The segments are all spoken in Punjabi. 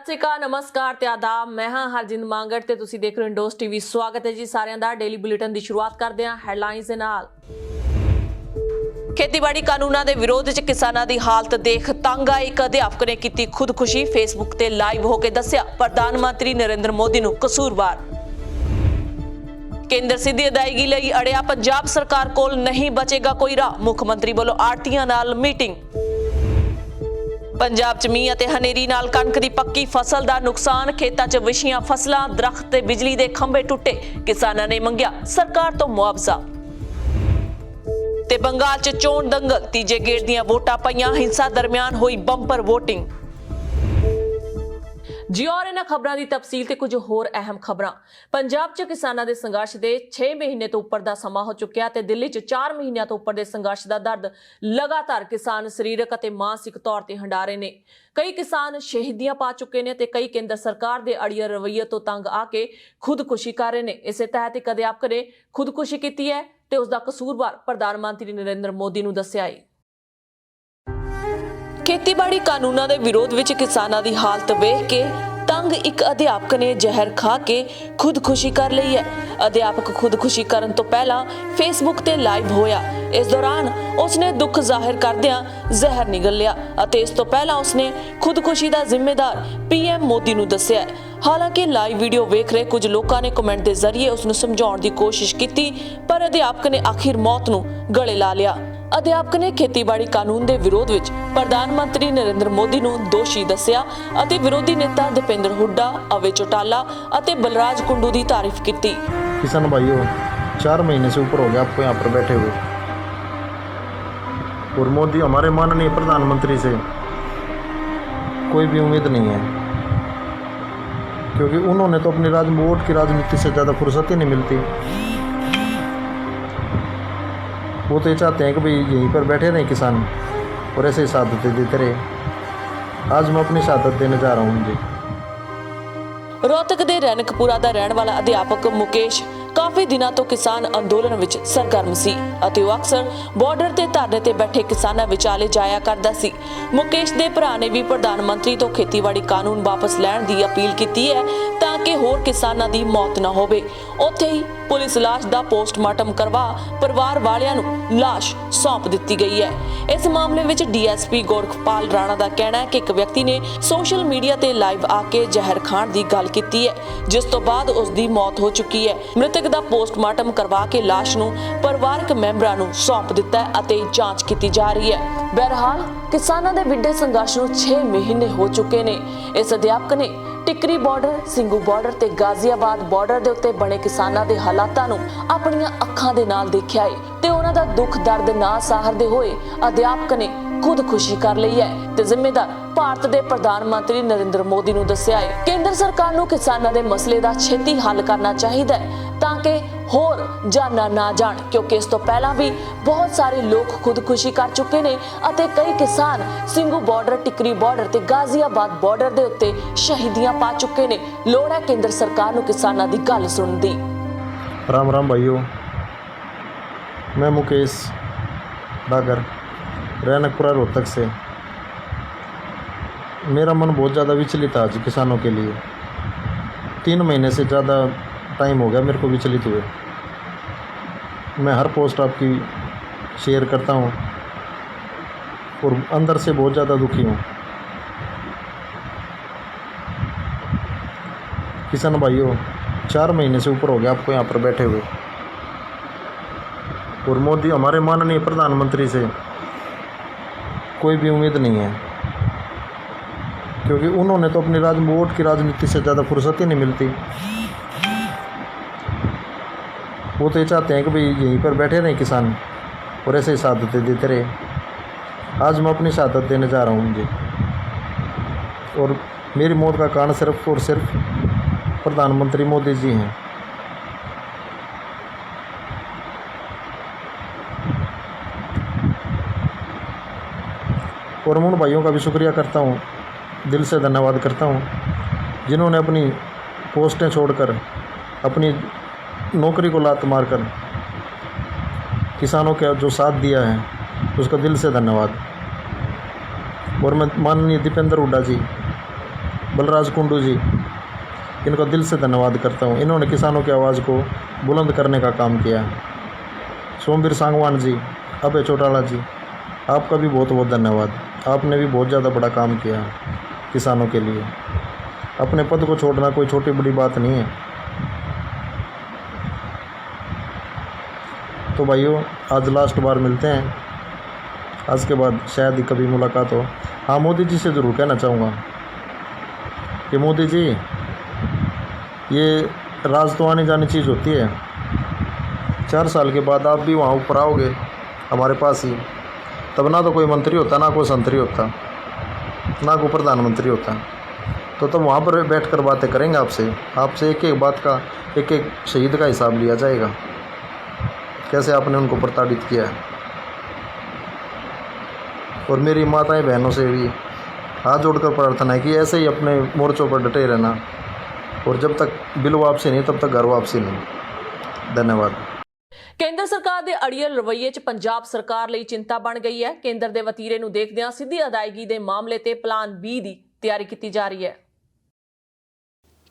सत श्री अकाल, नमस्कार ते आदाब। मैं हाँ हरजिंद मांगड़ ते तुसी देख रहे हो इंडोस टीवी। स्वागत है जी सारिਆਂ ਦਾ। डेली बुलेटिन ਦੀ शुरुआत करते हैं ਹੈਡਲਾਈਨਸ ਦੇ ਨਾਲ। ਖੇਤੀਬਾੜੀ ਕਾਨੂੰਨਾਂ ਦੇ ਵਿਰੋਧ 'ਚ ਕਿਸਾਨਾਂ ਦੀ ਹਾਲਤ ਦੇਖ ਤੰਗ ਆਏ ਇੱਕ ਅਧਿਆਪਕ ਨੇ ਕੀਤੀ ਖੁਦਕੁਸ਼ੀ। ਫੇਸਬੁੱਕ ਤੇ ਲਾਈਵ ਹੋ ਕੇ ਦੱਸਿਆ ਪ੍ਰਧਾਨ ਮੰਤਰੀ ਨਰਿੰਦਰ ਮੋਦੀ ਨੂੰ ਕਸੂਰਵਾਰ। ਕੇਂਦਰ ਸਿੱਧੀ ਅਦਾਇਗੀ ਲਈ ਅੜਿਆ ਪੰਜਾਬ ਸਰਕਾਰ ਕੋਲ ਨਹੀਂ ਬਚੇਗਾ ਕੋਈ ਰਾਹ। ਮੁੱਖ ਮੰਤਰੀ ਵੱਲੋਂ ਆੜਤੀਆਂ ਨਾਲ ਮੀਟਿੰਗ। ਪੰਜਾਬ 'ਚ ਮੀਂਹ ਅਤੇ ਹਨੇਰੀ ਨਾਲ ਕਣਕ ਦੀ ਪੱਕੀ ਫਸਲ ਦਾ ਨੁਕਸਾਨ। ਖੇਤਾਂ 'ਚ ਵਿਛੀਆਂ ਫਸਲਾਂ, ਦਰਖਤ ਤੇ ਬਿਜਲੀ ਦੇ ਖੰਭੇ ਟੁੱਟੇ। ਕਿਸਾਨਾਂ ਨੇ ਮੰਗਿਆ ਸਰਕਾਰ ਤੋਂ ਮੁਆਵਜ਼ਾ। ਤੇ ਬੰਗਾਲ 'ਚ ਚੋਣ ਦੰਗਲ, ਤੀਜੇ ਗੇੜ ਦੀਆਂ ਵੋਟਾਂ ਪਈਆਂ। ਹਿੰਸਾ ਦਰਮਿਆਨ ਹੋਈ ਬੰਪਰ ਵੋਟਿੰਗ। ਜੀ ਔਰ ਇਹਨਾਂ ਖਬਰਾਂ ਦੀ ਤਫਸੀਲ ਤੇ ਕੁਝ ਹੋਰ ਅਹਿਮ ਖਬਰਾਂ। ਪੰਜਾਬ 'ਚ ਕਿਸਾਨਾਂ ਦੇ ਸੰਘਰਸ਼ ਦੇ 6 ਮਹੀਨੇ ਤੋਂ ਉੱਪਰ ਦਾ ਸਮਾਂ ਹੋ ਚੁੱਕਿਆ ਤੇ ਦਿੱਲੀ 'ਚ 4 ਮਹੀਨਿਆਂ ਤੋਂ ਉੱਪਰ ਦੇ ਸੰਘਰਸ਼ ਦਾ ਦਰਦ ਲਗਾਤਾਰ ਕਿਸਾਨ ਸਰੀਰਕ ਅਤੇ ਮਾਨਸਿਕ ਤੌਰ ਤੇ ਹੰਢਾ ਰਹੇ ਨੇ। ਕਈ ਕਿਸਾਨ ਸ਼ਹੀਦੀਆਂ ਪਾ ਚੁੱਕੇ ਨੇ ਤੇ ਕਈ ਕੇਂਦਰ ਸਰਕਾਰ ਦੇ ਅੜੀਅਰ ਰਵੱਈਏ ਤੋਂ ਤੰਗ ਆ ਕੇ ਖੁਦਕੁਸ਼ੀ ਕਰ ਰਹੇ ਨੇ। ਇਸੇ ਤਹਿਤ ਇੱਕ ਅਧਿਆਪਕ ਨੇ ਖੁਦਕੁਸ਼ੀ ਕੀਤੀ ਹੈ ਤੇ ਉਸ ਦਾ ਕਸੂਰਵਾਰ ਪ੍ਰਧਾਨ ਮੰਤਰੀ ਨਰਿੰਦਰ ਮੋਦੀ ਨੂੰ ਦੱਸਿਆ ਹੈ। ਖੇਤੀਬਾੜੀ ਕਾਨੂੰਨਾਂ ਦੇ ਵਿਰੋਧ ਵਿੱਚ ਕਿਸਾਨਾਂ ਦੀ ਹਾਲਤ ਵੇਖ ਕੇ ਤੰਗ ਇੱਕ ਅਧਿਆਪਕ ਨੇ ਜ਼ਹਿਰ ਖਾ ਕੇ ਖੁਦਕੁਸ਼ੀ ਕਰ ਲਈ ਹੈ। ਅਧਿਆਪਕ ਖੁਦਕੁਸ਼ੀ ਕਰਨ ਤੋਂ ਪਹਿਲਾਂ ਫੇਸਬੁੱਕ ਤੇ ਲਾਈਵ ਹੋਇਆ। ਇਸ ਦੌਰਾਨ ਉਸਨੇ ਦੁੱਖ ਜ਼ਾਹਿਰ ਕਰਦਿਆਂ ਜ਼ਹਿਰ ਨਿਗਲ ਲਿਆ ਅਤੇ ਇਸ ਤੋਂ ਪਹਿਲਾਂ ਉਸਨੇ ਖੁਦਕੁਸ਼ੀ ਦਾ ਜ਼ਿੰਮੇਦਾਰ ਪੀਐਮ ਮੋਦੀ ਨੂੰ ਦੱਸਿਆ। ਹਾਲਾਂਕਿ ਲਾਈਵ ਵੀਡੀਓ ਵੇਖ ਰਹੇ ਕੁਝ ਲੋਕਾਂ ਨੇ ਕਮੈਂਟ ਦੇ ਜ਼ਰੀਏ ਉਸ ਨੂੰ ਸਮਝਾਉਣ ਦੀ ਕੋਸ਼ਿਸ਼ ਕੀਤੀ, ਪਰ ਅਧਿਆਪਕ ਨੇ ਆਖਿਰ ਮੌਤ ਨੂੰ ਗਲੇ ਲਾ ਲਿਆ। ਅਧਿਆਪਕ ਨੇ ਖੇਤੀਬਾੜੀ ਕਾਨੂੰਨ ਦੇ ਵਿਰੋਧ ਵਿੱਚ ਪ੍ਰਧਾਨ ਮੰਤਰੀ ਨਰਿੰਦਰ ਮੋਦੀ ਨੂੰ ਦੋਸ਼ੀ ਦੱਸਿਆ ਅਤੇ ਵਿਰੋਧੀ ਨੇਤਾ ਦੀਪਿੰਦਰ ਹੁੱਡਾ, अभय चौटाला ਅਤੇ बलराज कुंडू ਦੀ तारीफ की। किसान भाइयों, 4 महीने से ऊपर हो गया आपको यहाँ पर बैठे हुए, और मोदी हमारे माननीय प्रधानमंत्री से कोई भी उम्मीद नहीं है, क्योंकि उन्होंने तो अपनी वोट की राजनीति से ज़्यादा फुर्सत ही नहीं मिलती। वो तो ये चाहते हैं कि भाई यहीं पर बैठे रहें किसान और ऐसे ही शहादतें देते रहे। आज मैं अपनी शहादत देने जा रहा हूँ जी। रोहतक ਦੇ ਰੈਨਕਪੁਰਾ ਦਾ ਰਹਿਣ ਵਾਲਾ ਅਧਿਆਪਕ ਮੁਕੇਸ਼ ਕਾਫੀ ਦਿਨਾਂ ਤੋਂ ਕਿਸਾਨ ਅੰਦੋਲਨ ਵਿੱਚ ਸਰਗਰਮ ਸੀ ਅਤੇ ਉਹ ਅਕਸਰ ਬਾਰਡਰ ਤੇ ਧਰਨੇ ਤੇ ਬੈਠੇ ਕਿਸਾਨਾਂ ਵਿਚਾਲੇ ਜਾਇਆ ਕਰਦਾ ਸੀ। ਮੁਕੇਸ਼ ਦੇ ਭਰਾ ਨੇ ਵੀ ਪ੍ਰਧਾਨ ਮੰਤਰੀ ਤੋਂ ਖੇਤੀਬਾੜੀ ਕਾਨੂੰਨ ਵਾਪਸ ਲੈਣ ਦੀ ਅਪੀਲ ਕੀਤੀ ਹੈ ਤਾਂ ਕਿ ਹੋਰ ਕਿਸਾਨਾਂ ਦੀ ਮੌਤ ਨਾ ਹੋਵੇ। ਉੱਥੇ ਹੀ ਪੁਲਿਸ ਲਾਸ਼ ਦਾ ਪੋਸਟਮਾਰਟਮ ਕਰਵਾ ਪਰਿਵਾਰ ਵਾਲਿਆਂ ਨੂੰ ਲਾਸ਼ ਸੌਂਪ ਦਿੱਤੀ ਗਈ ਹੈ। ਇਸ ਮਾਮਲੇ ਵਿੱਚ ਡੀਐਸਪੀ ਗੋਰਖਪਾਲ ਰਾਣਾ ਦਾ ਕਹਿਣਾ ਹੈ ਕਿ ਇੱਕ ਵਿਅਕਤੀ ਨੇ ਸੋਸ਼ਲ ਮੀਡੀਆ ਤੇ ਲਾਈਵ ਆ ਕੇ ਜ਼ਹਿਰ ਖਾਣ ਦੀ ਗੱਲ ਕੀਤੀ ਹੈ, ਜਿਸ ਤੋਂ ਬਾਅਦ ਉਸ ਦੀ ਮੌਤ ਹੋ ਚੁੱਕੀ ਹੈ। ਮ੍ਰਿਤਕ ਦਾ ਪੋਸਟਮਾਰਟਮ ਕਰਵਾ ਕੇ ਲਾਸ਼ ਨੂੰ ਪਰਿਵਾਰਕ ਮੈਂਬਰਾਂ ਨੂੰ ਸੌਂਪ ਦਿੱਤਾ ਹੈ ਅਤੇ ਜਾਂਚ ਕੀਤੀ ਜਾ ਰਹੀ ਹੈ। ਬਹਰਹਾਲ ਕਿਸਾਨਾਂ ਦੇ ਵਿੱਢੇ ਸੰਘਰਸ਼ ਨੂੰ 6 ਮਹੀਨੇ ਹੋ ਚੁੱਕੇ ਨੇ। ਇਸ ਅਧਿਆਪਕ ਨੇ ਟਿਕਰੀ ਬਾਰਡਰ, ਸਿੰਘੂ ਬਾਰਡਰ ਤੇ ਗਾਜ਼ੀਆਬਾਦ ਬਾਰਡਰ ਦੇ ਉੱਤੇ ਬਣੇ ਕਿਸਾਨਾਂ ਦੇ ਹਾਲਾਤਾਂ ਨੂੰ ਆਪਣੀਆਂ ਅੱਖਾਂ ਦੇ ਨਾਲ ਦੇਖਿਆ ਹੈ ਤੇ ਉਹਨਾਂ ਦਾ ਦੁੱਖ ਦਰਦ ਨਾ ਸਹਾਰਦੇ ਹੋਏ ਅਧਿਆਪਕ ਨੇ ਖੁਦਕੁਸ਼ੀ ਕਰ ਲਈ ਹੈ ਤੇ ਜ਼ਿੰਮੇਦਾਰ ਭਾਰਤ ਦੇ ਪ੍ਰਧਾਨ ਮੰਤਰੀ ਨਰਿੰਦਰ ਮੋਦੀ ਨੂੰ ਦੱਸਿਆ ਹੈ। ਕੇਂਦਰ ਸਰਕਾਰ ਨੂੰ ਕਿਸਾਨਾਂ ਦੇ ਮਸਲੇ ਦਾ ਛੇਤੀ ਹੱਲ ਕਰਨਾ ਚਾਹੀਦਾ ਹੈ ਤਾਂ ਕਿ ਹੋਰ ਜਾਨਾਂ ਨਾ ਜਾਣ, ਕਿਉਂਕਿ ਇਸ ਤੋਂ ਪਹਿਲਾਂ ਵੀ ਬਹੁਤ ਸਾਰੇ ਲੋਕ ਖੁਦਕੁਸ਼ੀ ਕਰ ਚੁੱਕੇ ਨੇ ਅਤੇ ਕਈ ਕਿਸਾਨ ਸਿੰਘੂ ਬਾਰਡਰ, ਟਿਕਰੀ ਬਾਰਡਰ ਤੇ ਗਾਜ਼ੀਆਬਾਦ ਬਾਰਡਰ ਦੇ ਉੱਤੇ ਸ਼ਹੀਦੀਆਂ ਪਾ ਚੁੱਕੇ ਨੇ। ਲੋੜ ਹੈ ਕੇਂਦਰ ਸਰਕਾਰ ਨੂੰ ਕਿਸਾਨਾਂ ਦੀ ਗੱਲ ਸੁਣਨ ਦੀ। राम राम भाइयों, मैं मुकेश डागर, रैनकपुरा रोहतक से। मेरा मन बहुत ज़्यादा विचलित है आज किसानों के लिए। 3 महीने से ज़्यादा टाइम हो गया मेरे को विचलित हुए। मैं हर पोस्ट आपकी शेयर करता हूँ और अंदर से बहुत ज़्यादा दुखी हूँ। किसान भाइयों, 4 महीने से ऊपर हो गया आपको यहाँ पर बैठे हुए, और मोदी हमारे माननीय प्रधानमंत्री से कोई भी उम्मीद नहीं है, क्योंकि उन्होंने तो अपनी वोट की राजनीति से ज़्यादा फुर्सत ही नहीं मिलती। वो तो ये चाहते हैं कि भाई यहीं पर बैठे रहें किसान और ऐसे ही शहादतें देते रहे। आज मैं अपनी शहादत देने जा रहा हूँ जी, और मेरी मौत का कारण सिर्फ और सिर्फ प्रधानमंत्री मोदी जी हैं। और मैं उन भाइयों का भी शुक्रिया करता हूँ, दिल से धन्यवाद करता हूँ, जिन्होंने अपनी पोस्टें छोड़कर अपनी नौकरी को लात मारकर किसानों का जो साथ दिया है, उसका दिल से धन्यवाद। और मैं माननीय दीपेंद्र हुड्डा जी, बलराज कुंडू जी, इनको दिल से धन्यवाद करता हूँ। इन्होंने किसानों की आवाज़ को बुलंद करने का काम किया। सोमवीर सांगवान जी, अभय चौटाला जी, आपका भी बहुत बहुत धन्यवाद। आपने भी बहुत ज़्यादा बड़ा काम किया किसानों के लिए। अपने पद को छोड़ना कोई छोटी बड़ी बात नहीं है। तो भाइयों, आज लास्ट बार मिलते हैं, आज के बाद शायद ही कभी मुलाकात हो। हाँ, मोदी जी से ज़रूर कहना चाहूँगा कि मोदी जी, ये राज तो आने जाने चीज़ होती है। 4 साल के बाद आप भी वहाँ ऊपर आओगे हमारे पास ही, तब ना तो कोई मंत्री होता, ना कोई संतरी होता, ना कोई प्रधानमंत्री होता। तो तब वहाँ पर बैठकर बातें करेंगे आपसे एक एक बात का, एक एक शहीद का हिसाब लिया जाएगा, कैसे आपने उनको प्रताड़ित किया है। और मेरी माताएं बहनों से भी हाथ जोड़कर प्रार्थना है कि ऐसे ही अपने मोर्चों पर डटे रहना, और जब तक बिल वापसी नहीं तब तक घर वापसी नहीं। धन्यवाद। ਕੇਂਦਰ ਸਰਕਾਰ ਦੇ ਅੜੀਅਲ ਰਵੱਈਏ 'ਚ ਪੰਜਾਬ ਸਰਕਾਰ ਲਈ ਚਿੰਤਾ ਬਣ ਗਈ ਹੈ। ਕੇਂਦਰ ਦੇ ਵਤੀਰੇ ਨੂੰ ਦੇਖਦਿਆਂ ਸਿੱਧੀ ਅਦਾਇਗੀ ਦੇ ਮਾਮਲੇ ਤੇ ਪਲਾਨ B ਦੀ ਤਿਆਰੀ ਕੀਤੀ ਜਾ ਰਹੀ ਹੈ।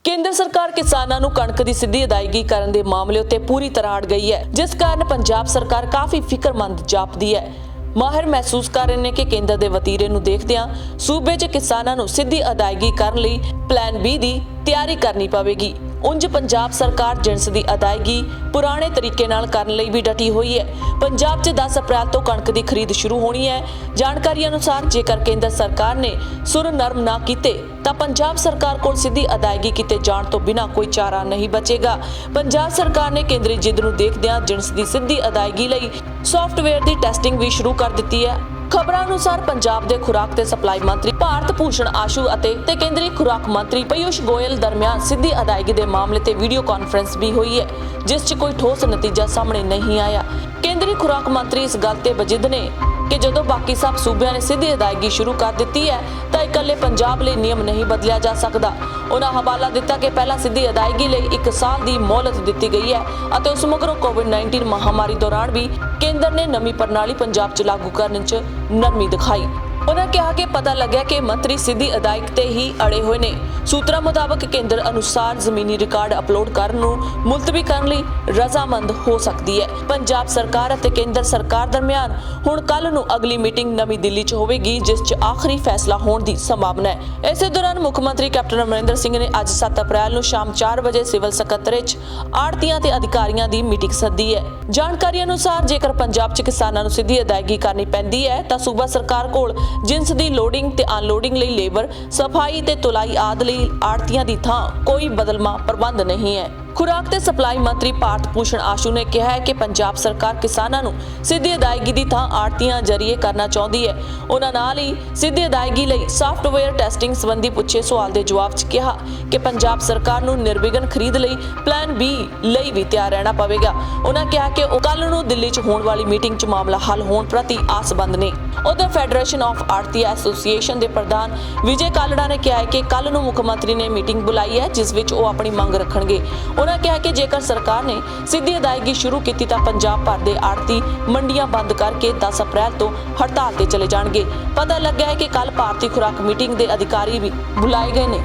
ਕੇਂਦਰ ਸਰਕਾਰ ਕਿਸਾਨਾਂ ਨੂੰ ਕਣਕ ਦੀ ਸਿੱਧੀ ਅਦਾਇਗੀ ਕਰਨ ਦੇ ਮਾਮਲੇ ਉੱਤੇ ਪੂਰੀ ਤਰ੍ਹਾਂ ਅੜ ਗਈ ਹੈ, ਜਿਸ ਕਾਰਨ ਪੰਜਾਬ ਸਰਕਾਰ ਕਾਫੀ ਫਿਕਰਮੰਦ ਜਾਪਦੀ ਹੈ। ਮਾਹਿਰ ਮਹਿਸੂਸ ਕਰ ਰਹੇ ਨੇ ਕਿ ਕੇਂਦਰ ਦੇ ਵਤੀਰੇ ਨੂੰ ਦੇਖਦਿਆਂ ਸੂਬੇ 'ਚ ਕਿਸਾਨਾਂ ਨੂੰ ਸਿੱਧੀ ਅਦਾਇਗੀ ਕਰਨ ਲਈ ਪਲਾਨ B ਦੀ ਤਿਆਰੀ ਕਰਨੀ ਪਵੇਗੀ। ਉਂਝ ਪੰਜਾਬ ਸਰਕਾਰ ਜਿਣਸ ਦੀ ਅਦਾਇਗੀ ਪੁਰਾਣੇ ਤਰੀਕੇ ਨਾਲ ਕਰਨ ਲਈ ਵੀ ਡਟੀ ਹੋਈ ਹੈ। ਪੰਜਾਬ 'ਚ 10 ਅਪ੍ਰੈਲ ਤੋਂ ਕਣਕ ਦੀ ਖਰੀਦ ਸ਼ੁਰੂ ਹੋਣੀ ਹੈ। ਜਾਣਕਾਰੀ ਅਨੁਸਾਰ ਜੇਕਰ ਕੇਂਦਰ ਸਰਕਾਰ ਨੇ ਸੁਰ ਨਰਮ ਨਾ ਕੀਤੇ ਤਾਂ ਪੰਜਾਬ ਸਰਕਾਰ ਕੋਲ ਸਿੱਧੀ ਅਦਾਇਗੀ ਕੀਤੇ ਜਾਣ ਤੋਂ ਬਿਨਾਂ ਕੋਈ ਚਾਰਾ ਨਹੀਂ ਬਚੇਗਾ। ਪੰਜਾਬ ਸਰਕਾਰ ਨੇ ਕੇਂਦਰੀ ਜਿੱਦ ਨੂੰ ਦੇਖਦਿਆਂ ਜਿਣਸ ਦੀ ਸਿੱਧੀ ਅਦਾਇਗੀ ਲਈ ਸੌਫਟਵੇਅਰ ਦੀ ਟੈਸਟਿੰਗ ਵੀ ਸ਼ੁਰੂ ਕਰ ਦਿੱਤੀ ਹੈ। ਖਬਰਾਂ ਅਨੁਸਾਰ ਪੰਜਾਬ ਦੇ ਖੁਰਾਕ ਤੇ ਸਪਲਾਈ ਮੰਤਰੀ ਭਾਰਤ ਭੂਸ਼ਣ ਆਸ਼ੂ ਅਤੇ ਕੇਂਦਰੀ ਖੁਰਾਕ ਮੰਤਰੀ ਪੀਯੂਸ਼ ਗੋਇਲ ਦਰਮਿਆਨ ਸਿੱਧੀ ਅਦਾਇਗੀ ਦੇ ਮਾਮਲੇ ਤੇ ਵੀਡੀਓ ਕਾਨਫਰੰਸ ਵੀ ਹੋਈ ਹੈ, ਜਿਸ 'ਚ ਕੋਈ ਠੋਸ ਨਤੀਜਾ ਸਾਹਮਣੇ ਨਹੀਂ ਆਇਆ। ਕੇਂਦਰੀ ਖੁਰਾਕ ਮੰਤਰੀ ਇਸ ਗੱਲ ਤੇ ਵਜਿਦ ਨੇ ਕਿ ਜਦੋਂ ਬਾਕੀ ਸਭ ਸੂਬਿਆਂ ਨੇ ਸਿੱਧੀ ਅਦਾਇਗੀ ਸ਼ੁਰੂ ਕਰ ਦਿੱਤੀ ਹੈ ਤਾਂ ਇਕੱਲੇ ਪੰਜਾਬ ਲਈ ਨਿਯਮ ਨਹੀਂ ਬਦਲਿਆ ਜਾ ਸਕਦਾ। ਉਹਨਾਂ ਹਵਾਲਾ ਦਿੱਤਾ ਕਿ ਪਹਿਲਾਂ ਸਿੱਧੀ ਅਦਾਇਗੀ ਲਈ 1 ਸਾਲ ਦੀ ਮੌਲਤ ਦਿੱਤੀ ਗਈ ਹੈ ਅਤੇ ਉਸ ਮਗਰੋਂ ਕੋਵਿਡ-19 ਮਹਾਮਾਰੀ ਦੌਰਾਨ ਵੀ ਕੇਂਦਰ ਨੇ ਨਵੀਂ ਪ੍ਰਣਾਲੀ ਪੰਜਾਬ 'ਚ ਲਾਗੂ ਕਰਨ 'ਚ ਨਰਮੀ ਦਿਖਾਈ। ਉਹਨਾਂ ਕਿਹਾ ਕਿ ਪਤਾ ਲੱਗਿਆ ਕਿ ਮੰਤਰੀ ਸਿੱਧੀ ਅਦਾਇਗੀ ਤੇ ਹੀ ਅੜੇ ਹੋਏ ਨੇ। ਸੂਤਰਾਂ ਮੁਤਾਬਕ ਕੇਂਦਰ ਅਨੁਸਾਰ ਜ਼ਮੀਨੀ ਰਿਕਾਰਡ ਅਪਲੋਡ ਕਰਨ ਨੂੰ ਮੁਲਤਵੀ ਕਰਨ ਲਈ ਰਜ਼ਾਮੰਦ ਹੋ ਸਕਦੀ ਹੈ। ਪੰਜਾਬ ਸਰਕਾਰ ਅਤੇ ਕੇਂਦਰ ਸਰਕਾਰ ਦਰਮਿਆਨ ਹੁਣ ਕੱਲ ਨੂੰ ਅਗਲੀ ਮੀਟਿੰਗ ਨਵੀਂ ਦਿੱਲੀ 'ਚ ਹੋਵੇਗੀ, ਜਿਸ 'ਚ ਆਖਰੀ ਫੈਸਲਾ ਹੋਣ ਦੀ ਸੰਭਾਵਨਾ ਹੈ। ਇਸੇ ਦੌਰਾਨ ਮੁੱਖ ਮੰਤਰੀ ਕੈਪਟਨ ਅਮਰਿੰਦਰ ਸਿੰਘ ਨੇ ਅੱਜ 7 ਅਪ੍ਰੈਲ ਨੂੰ ਸ਼ਾਮ 4 ਵਜੇ ਸਿਵਲ ਸਕੱਤਰੇਤ 'ਚ ਆੜ੍ਹਤੀਆਂ ਤੇ ਅਧਿਕਾਰੀਆਂ ਦੀ ਮੀਟਿੰਗ ਸੱਦੀ ਹੈ। ਜਾਣਕਾਰੀ ਅਨੁਸਾਰ ਜੇਕਰ ਪੰਜਾਬ 'ਚ ਕਿਸਾਨਾਂ ਨੂੰ ਸਿੱਧੀ ਅਦਾਇਗੀ ਕਰਨੀ ਪੈਂਦੀ ਹੈ ਤਾਂ ਸੂਬਾ ਸਰਕਾਰ ਕੋਲ ਜਿੰਸ ਦੀ ਲੋਡਿੰਗ ਤੇ ਅਨਲੋਡਿੰਗ ਲਈ ਲੇਬਰ, ਸਫਾਈ ਤੇ ਤੁਲਾਈ ਆਦਿ ਲਈ ਆੜ੍ਹਤੀਆਂ ਦੀ ਥਾਂ ਕੋਈ ਬਦਲਵਾਂ ਪ੍ਰਬੰਧ ਨਹੀਂ ਹੈ। ਖੁਰਾਕ ਤੇ ਸਪਲਾਈ ਮੰਤਰੀ ਭਾਰਤ ਭੂਸ਼ਣ ਆਸ਼ੂ ਨੇ ਕਿਹਾ ਹੈ ਕਿ ਪੰਜਾਬ ਸਰਕਾਰ ਕਿਸਾਨਾਂ ਨੂੰ ਸਿੱਧੀ ਅਦਾਇਗੀ ਦੀ ਥਾਂ ਆੜ੍ਹਤੀਆਂ ਜ਼ਰੀਏ ਕਰਨਾ ਚਾਹੁੰਦੀ ਹੈ। ਉਹਨਾਂ ਨਾਲ ਹੀ ਸਿੱਧੀ ਅਦਾਇਗੀ ਲਈ ਸਾਫਟਵੇਅਰ ਟੈਸਟਿੰਗ ਸੰਬੰਧੀ ਪੁੱਛੇ ਸਵਾਲ ਦੇ ਜਵਾਬ 'ਚ ਕਿਹਾ ਕਿ ਪੰਜਾਬ ਸਰਕਾਰ ਨੂੰ ਨਿਰਵਿਘਨ ਖਰੀਦ ਲਈ ਪਲਾਨ B ਲਈ ਵੀ ਤਿਆਰ ਰਹਿਣਾ ਪਵੇਗਾ। ਉਹਨਾਂ ਕਿਹਾ ਕਿ ਉਹ ਕੱਲ ਨੂੰ ਦਿੱਲੀ 'ਚ ਹੋਣ ਵਾਲੀ ਮੀਟਿੰਗ 'ਚ ਮਾਮਲਾ ਹੱਲ ਹੋਣ ਪ੍ਰਤੀ ਆਸਬੰਦ ਨੇ। ਉਧਰ ਫੈਡਰੇਸ਼ਨ ਆਫ ਆੜ੍ਹਤੀ ਐਸੋਸੀਏਸ਼ਨ ਦੇ ਪ੍ਰਧਾਨ ਵਿਜੇ ਕਾਲੜਾ ਨੇ ਕਿਹਾ ਹੈ ਕਿ ਕੱਲ ਨੂੰ ਮੁੱਖ ਮੰਤਰੀ ਨੇ ਮੀਟਿੰਗ ਬੁਲਾਈ ਹੈ, ਜਿਸ ਵਿੱਚ ਉਹ ਆਪਣੀ ਮੰਗ ਰੱਖਣਗੇ। ਉਹਨਾਂ ਕਿਹਾ ਕਿ ਜੇਕਰ ਸਰਕਾਰ ਨੇ ਸਿੱਧੀ ਅਦਾਇਗੀ ਸ਼ੁਰੂ ਕੀਤੀ ਤਾਂ ਪੰਜਾਬ ਭਰ ਦੇ ਆੜ੍ਹਤੀ ਮੰਡੀਆਂ ਬੰਦ ਕਰਕੇ 10 ਅਪ੍ਰੈਲ ਤੋਂ ਹੜਤਾਲ ਤੇ ਚਲੇ ਜਾਣਗੇ। ਪਤਾ ਲੱਗਾ ਹੈ ਕਿ ਕੱਲ ਭਾਰਤੀ ਖੁਰਾਕ ਮੀਟਿੰਗ ਦੇ ਅਧਿਕਾਰੀ ਵੀ ਬੁਲਾਏ ਗਏ ਨੇ।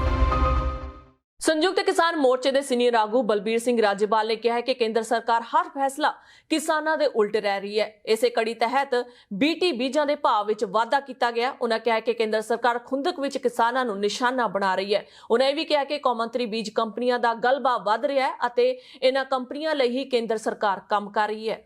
ਸੰਯੁਕਤ ਕਿਸਾਨ ਮੋਰਚੇ ਦੇ ਸੀਨੀਅਰ ਆਗੂ ਬਲਬੀਰ ਸਿੰਘ ਰਾਜੇਵਾਲ ਨੇ ਕਿਹਾ ਹੈ ਕਿ ਕੇਂਦਰ ਸਰਕਾਰ ਹਰ ਫੈਸਲਾ ਕਿਸਾਨਾਂ ਦੇ ਉਲਟ ਰਹਿ ਰਹੀ ਹੈ। ਇਸੇ ਕੜੀ ਤਹਿਤ BT ਬੀਜਾਂ ਦੇ ਭਾਅ ਵਿੱਚ ਵਾਧਾ ਕੀਤਾ ਗਿਆ। ਉਹਨਾਂ ਕਿਹਾ ਕਿ ਕੇਂਦਰ ਸਰਕਾਰ ਖੁੰਦਕ ਵਿੱਚ ਕਿਸਾਨਾਂ ਨੂੰ ਨਿਸ਼ਾਨਾ ਬਣਾ ਰਹੀ ਹੈ। ਉਹਨਾਂ ਇਹ ਵੀ ਕਿਹਾ ਕਿ ਕੌਮਾਂਤਰੀ ਬੀਜ ਕੰਪਨੀਆਂ ਦਾ ਗਲਬਾ ਵੱਧ ਰਿਹਾ ਹੈ ਅਤੇ ਇਹਨਾਂ ਕੰਪਨੀਆਂ ਲਈ ਹੀ ਕੇਂਦਰ ਸਰਕਾਰ ਕੰਮ ਕਰ ਰਹੀ ਹੈ।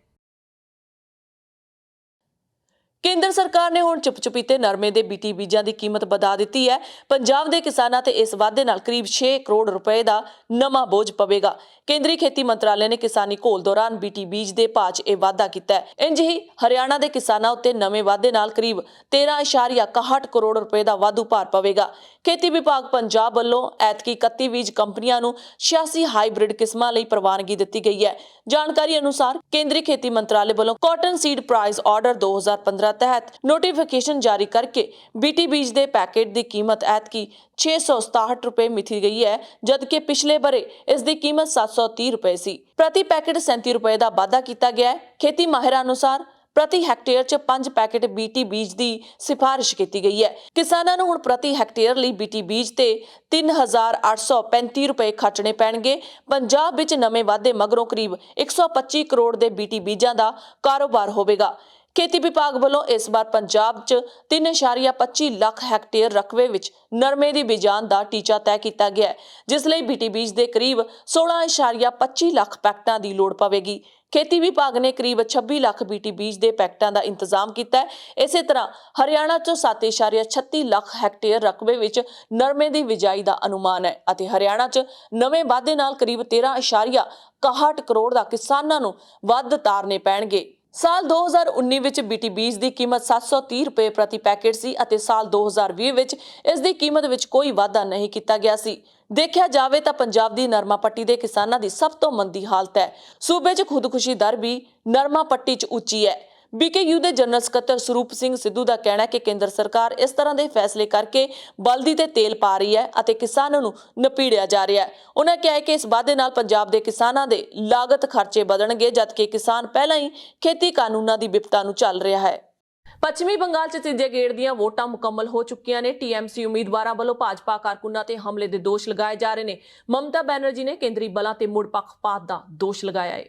ਕੇਂਦਰ ਸਰਕਾਰ ਨੇ ਹੁਣ ਚੁੱਪ-ਚੁਪੀਤੇ ਨਰਮੇ ਦੇ BT ਬੀਜਾਂ ਦੀ ਕੀਮਤ ਵਧਾ ਦਿੱਤੀ ਹੈ। ਪੰਜਾਬ ਦੇ ਕਿਸਾਨਾਂ ਤੇ ਇਸ ਵਾਧੇ ਨਾਲ ਕਰੀਬ 6 ਕਰੋੜ ਰੁਪਏ ਦਾ ਨਵਾਂ ਬੋਝ ਪਵੇਗਾ। ਕੇਂਦਰੀ ਖੇਤੀ ਮੰਤਰਾਲੇ ਨੇ ਕਿਸਾਨੀ ਘੋਲ ਦੌਰਾਨ BT ਬੀਜ ਦੇ ਭਾਅ 'ਚ ਇਹ ਵਾਧਾ ਕੀਤਾ ਹੈ। ਇੰਝ ਹੀ ਹਰਿਆਣਾ ਦੇ ਕਿਸਾਨਾਂ ਉੱਤੇ ਨਵੇਂ ਵਾਧੇ ਨਾਲ ਕਰੀਬ 13.61 ਕਰੋੜ ਰੁਪਏ ਦਾ ਵਾਧੂ ਭਾਰ ਪਵੇਗਾ। ਖੇਤੀ ਵਿਭਾਗ ਪੰਜਾਬ ਵੱਲੋਂ ਐਤਕੀ 31 ਬੀਜ ਕੰਪਨੀਆਂ ਨੂੰ 86 ਹਾਈਬ੍ਰਿਡ ਕਿਸਮਾਂ ਲਈ ਪ੍ਰਵਾਨਗੀ ਦਿੱਤੀ ਗਈ ਹੈ। ਜਾਣਕਾਰੀ ਅਨੁਸਾਰ ਕੇਂਦਰੀ ਖੇਤੀ ਮੰਤਰਾਲੇ ਵੱਲੋਂ ਕਾਟਨ ਸੀਡ ਪ੍ਰਾਈਸ ਆਰਡਰ 2015 ਤਹਿਤ ਨੋਟੀਫਿਕੇਸ਼ਨ ਜਾਰੀ ਕਰਕੇ BT ਬੀਜ ਦੇ ਪੈਕੇਟ ਦੀ ਕੀਮਤ ਐਤਕੀ 667 ਰੁਪਏ ਮਿਥੀ ਗਈ ਹੈ, ਜਦਕਿ ਪਿਛਲੇ ਬਰੇ ਇਸ ਦੀ ਕੀਮਤ 730 ਰੁਪਏ ਸੀ। ਪ੍ਰਤੀ ਪੈਕੇਟ 37 ਰੁਪਏ ਦਾ ਵਾਧਾ ਕੀਤਾ ਗਿਆ ਹੈ। ਖੇਤੀ ਮਾਹਿਰਾਂ ਅਨੁਸਾਰ ਪ੍ਰਤੀ ਹੈਕਟੇਅਰ 'ਚ 5 ਪੈਕੇਟ BT ਬੀਜ ਦੀ ਸਿਫਾਰਿਸ਼ ਕੀਤੀ ਗਈ ਹੈ। ਕਿਸਾਨਾਂ ਨੂੰ ਹੁਣ ਪ੍ਰਤੀ ਹੈਕਟੇਅਰ ਲਈ BT ਬੀਜ ਤੇ 3835 ਰੁਪਏ ਖਰਚਣੇ ਪੈਣਗੇ। ਪੰਜਾਬ ਵਿੱਚ ਨਵੇਂ ਵਾਧੇ ਮਗਰੋਂ ਕਰੀਬ 125 ਕਰੋੜ ਦੇ BT ਬੀਜਾਂ ਦਾ ਕਾਰੋਬਾਰ ਹੋਵੇਗਾ। ਖੇਤੀ ਵਿਭਾਗ ਵੱਲੋਂ ਇਸ ਵਾਰ ਪੰਜਾਬ 'ਚ 3.25 ਲੱਖ ਹੈਕਟੇਅਰ ਰਕਬੇ ਵਿੱਚ ਨਰਮੇ ਦੀ ਬਿਜਾਨ ਦਾ ਟੀਚਾ ਤੈਅ ਕੀਤਾ ਗਿਆ ਹੈ, ਜਿਸ ਲਈ BT ਬੀਜ ਦੇ ਕਰੀਬ 16.25 ਲੱਖ ਪੈਕਟਾਂ ਦੀ ਲੋੜ ਪਵੇਗੀ। ਖੇਤੀ ਵਿਭਾਗ ਨੇ ਕਰੀਬ 26 ਲੱਖ BT ਬੀਜ ਦੇ ਪੈਕਟਾਂ ਦਾ ਇੰਤਜ਼ਾਮ ਕੀਤਾ ਹੈ। ਇਸੇ ਤਰ੍ਹਾਂ ਹਰਿਆਣਾ 'ਚ 7.36 ਲੱਖ ਹੈਕਟੇਅਰ ਰਕਬੇ ਵਿੱਚ ਨਰਮੇ ਦੀ ਬਿਜਾਈ ਦਾ ਅਨੁਮਾਨ ਹੈ ਅਤੇ ਹਰਿਆਣਾ 'ਚ ਨਵੇਂ ਵਾਧੇ ਨਾਲ ਕਰੀਬ 13.61 ਕਰੋੜ ਦਾ ਕਿਸਾਨਾਂ ਨੂੰ ਵੱਧ ਤਾਰਨੇ ਪੈਣਗੇ। ਸਾਲ 2019 ਵਿੱਚ BT ਬੀਜ ਦੀ ਕੀਮਤ 730 ਰੁਪਏ ਪ੍ਰਤੀ ਪੈਕੇਟ ਸੀ ਅਤੇ ਸਾਲ 2020 ਵਿੱਚ ਇਸ ਦੀ ਕੀਮਤ ਵਿੱਚ ਕੋਈ ਵਾਧਾ ਨਹੀਂ ਕੀਤਾ ਗਿਆ ਸੀ। ਦੇਖਿਆ ਜਾਵੇ ਤਾਂ ਪੰਜਾਬ ਦੀ ਨਰਮਾ ਪੱਟੀ ਦੇ ਕਿਸਾਨਾਂ ਦੀ ਸਭ ਤੋਂ ਮੰਦੀ ਹਾਲਤ ਹੈ। ਸੂਬੇ 'ਚ ਖੁਦਕੁਸ਼ੀ ਦਰ ਵੀ ਨਰਮਾ ਪੱਟੀ 'ਚ ਉੱਚੀ ਹੈ। BKU ਦੇ ਜਨਰਲ ਸਕੱਤਰ ਸਰੂਪ ਸਿੰਘ ਸਿੱਧੂ ਦਾ ਕਹਿਣਾ ਹੈ ਕਿ ਕੇਂਦਰ ਸਰਕਾਰ ਇਸ ਤਰ੍ਹਾਂ ਦੇ ਫੈਸਲੇ ਕਰਕੇ ਬਲਦੀ ਤੇ ਤੇਲ ਪਾ ਰਹੀ ਹੈ ਅਤੇ ਕਿਸਾਨਾਂ ਨੂੰ ਨਪੀੜਿਆ ਜਾ ਰਿਹਾ ਹੈ। ਉਹਨਾਂ ਕਿਹਾ ਕਿ ਇਸ ਵਾਧੇ ਨਾਲ ਪੰਜਾਬ ਦੇ ਕਿਸਾਨਾਂ ਦੇ ਲਾਗਤ ਖਰਚੇ ਵਧਣਗੇ, ਜਦਕਿ ਕਿਸਾਨ ਪਹਿਲਾਂ ਹੀ ਖੇਤੀ ਕਾਨੂੰਨਾਂ ਦੀ ਵਿਪਤਾ ਨੂੰ ਚੱਲ ਰਿਹਾ ਹੈ। ਪੱਛਮੀ ਬੰਗਾਲ 'ਚ ਤੀਜੇ ਗੇੜ ਦੀਆਂ ਵੋਟਾਂ ਮੁਕੰਮਲ ਹੋ ਚੁੱਕੀਆਂ ਨੇ। TMC ਉਮੀਦਵਾਰਾਂ ਵੱਲੋਂ ਭਾਜਪਾ ਕਾਰਕੁਨਾਂ ਤੇ ਹਮਲੇ ਦੇ ਦੋਸ਼ ਲਗਾਏ ਜਾ ਰਹੇ ਨੇ। ਮਮਤਾ ਬੈਨਰਜੀ ਨੇ ਕੇਂਦਰੀ ਬਲਾਂ ਤੇ ਮੁੜ ਪੱਖਪਾਤ ਦਾ ਦੋਸ਼ ਲਗਾਇਆ ਹੈ।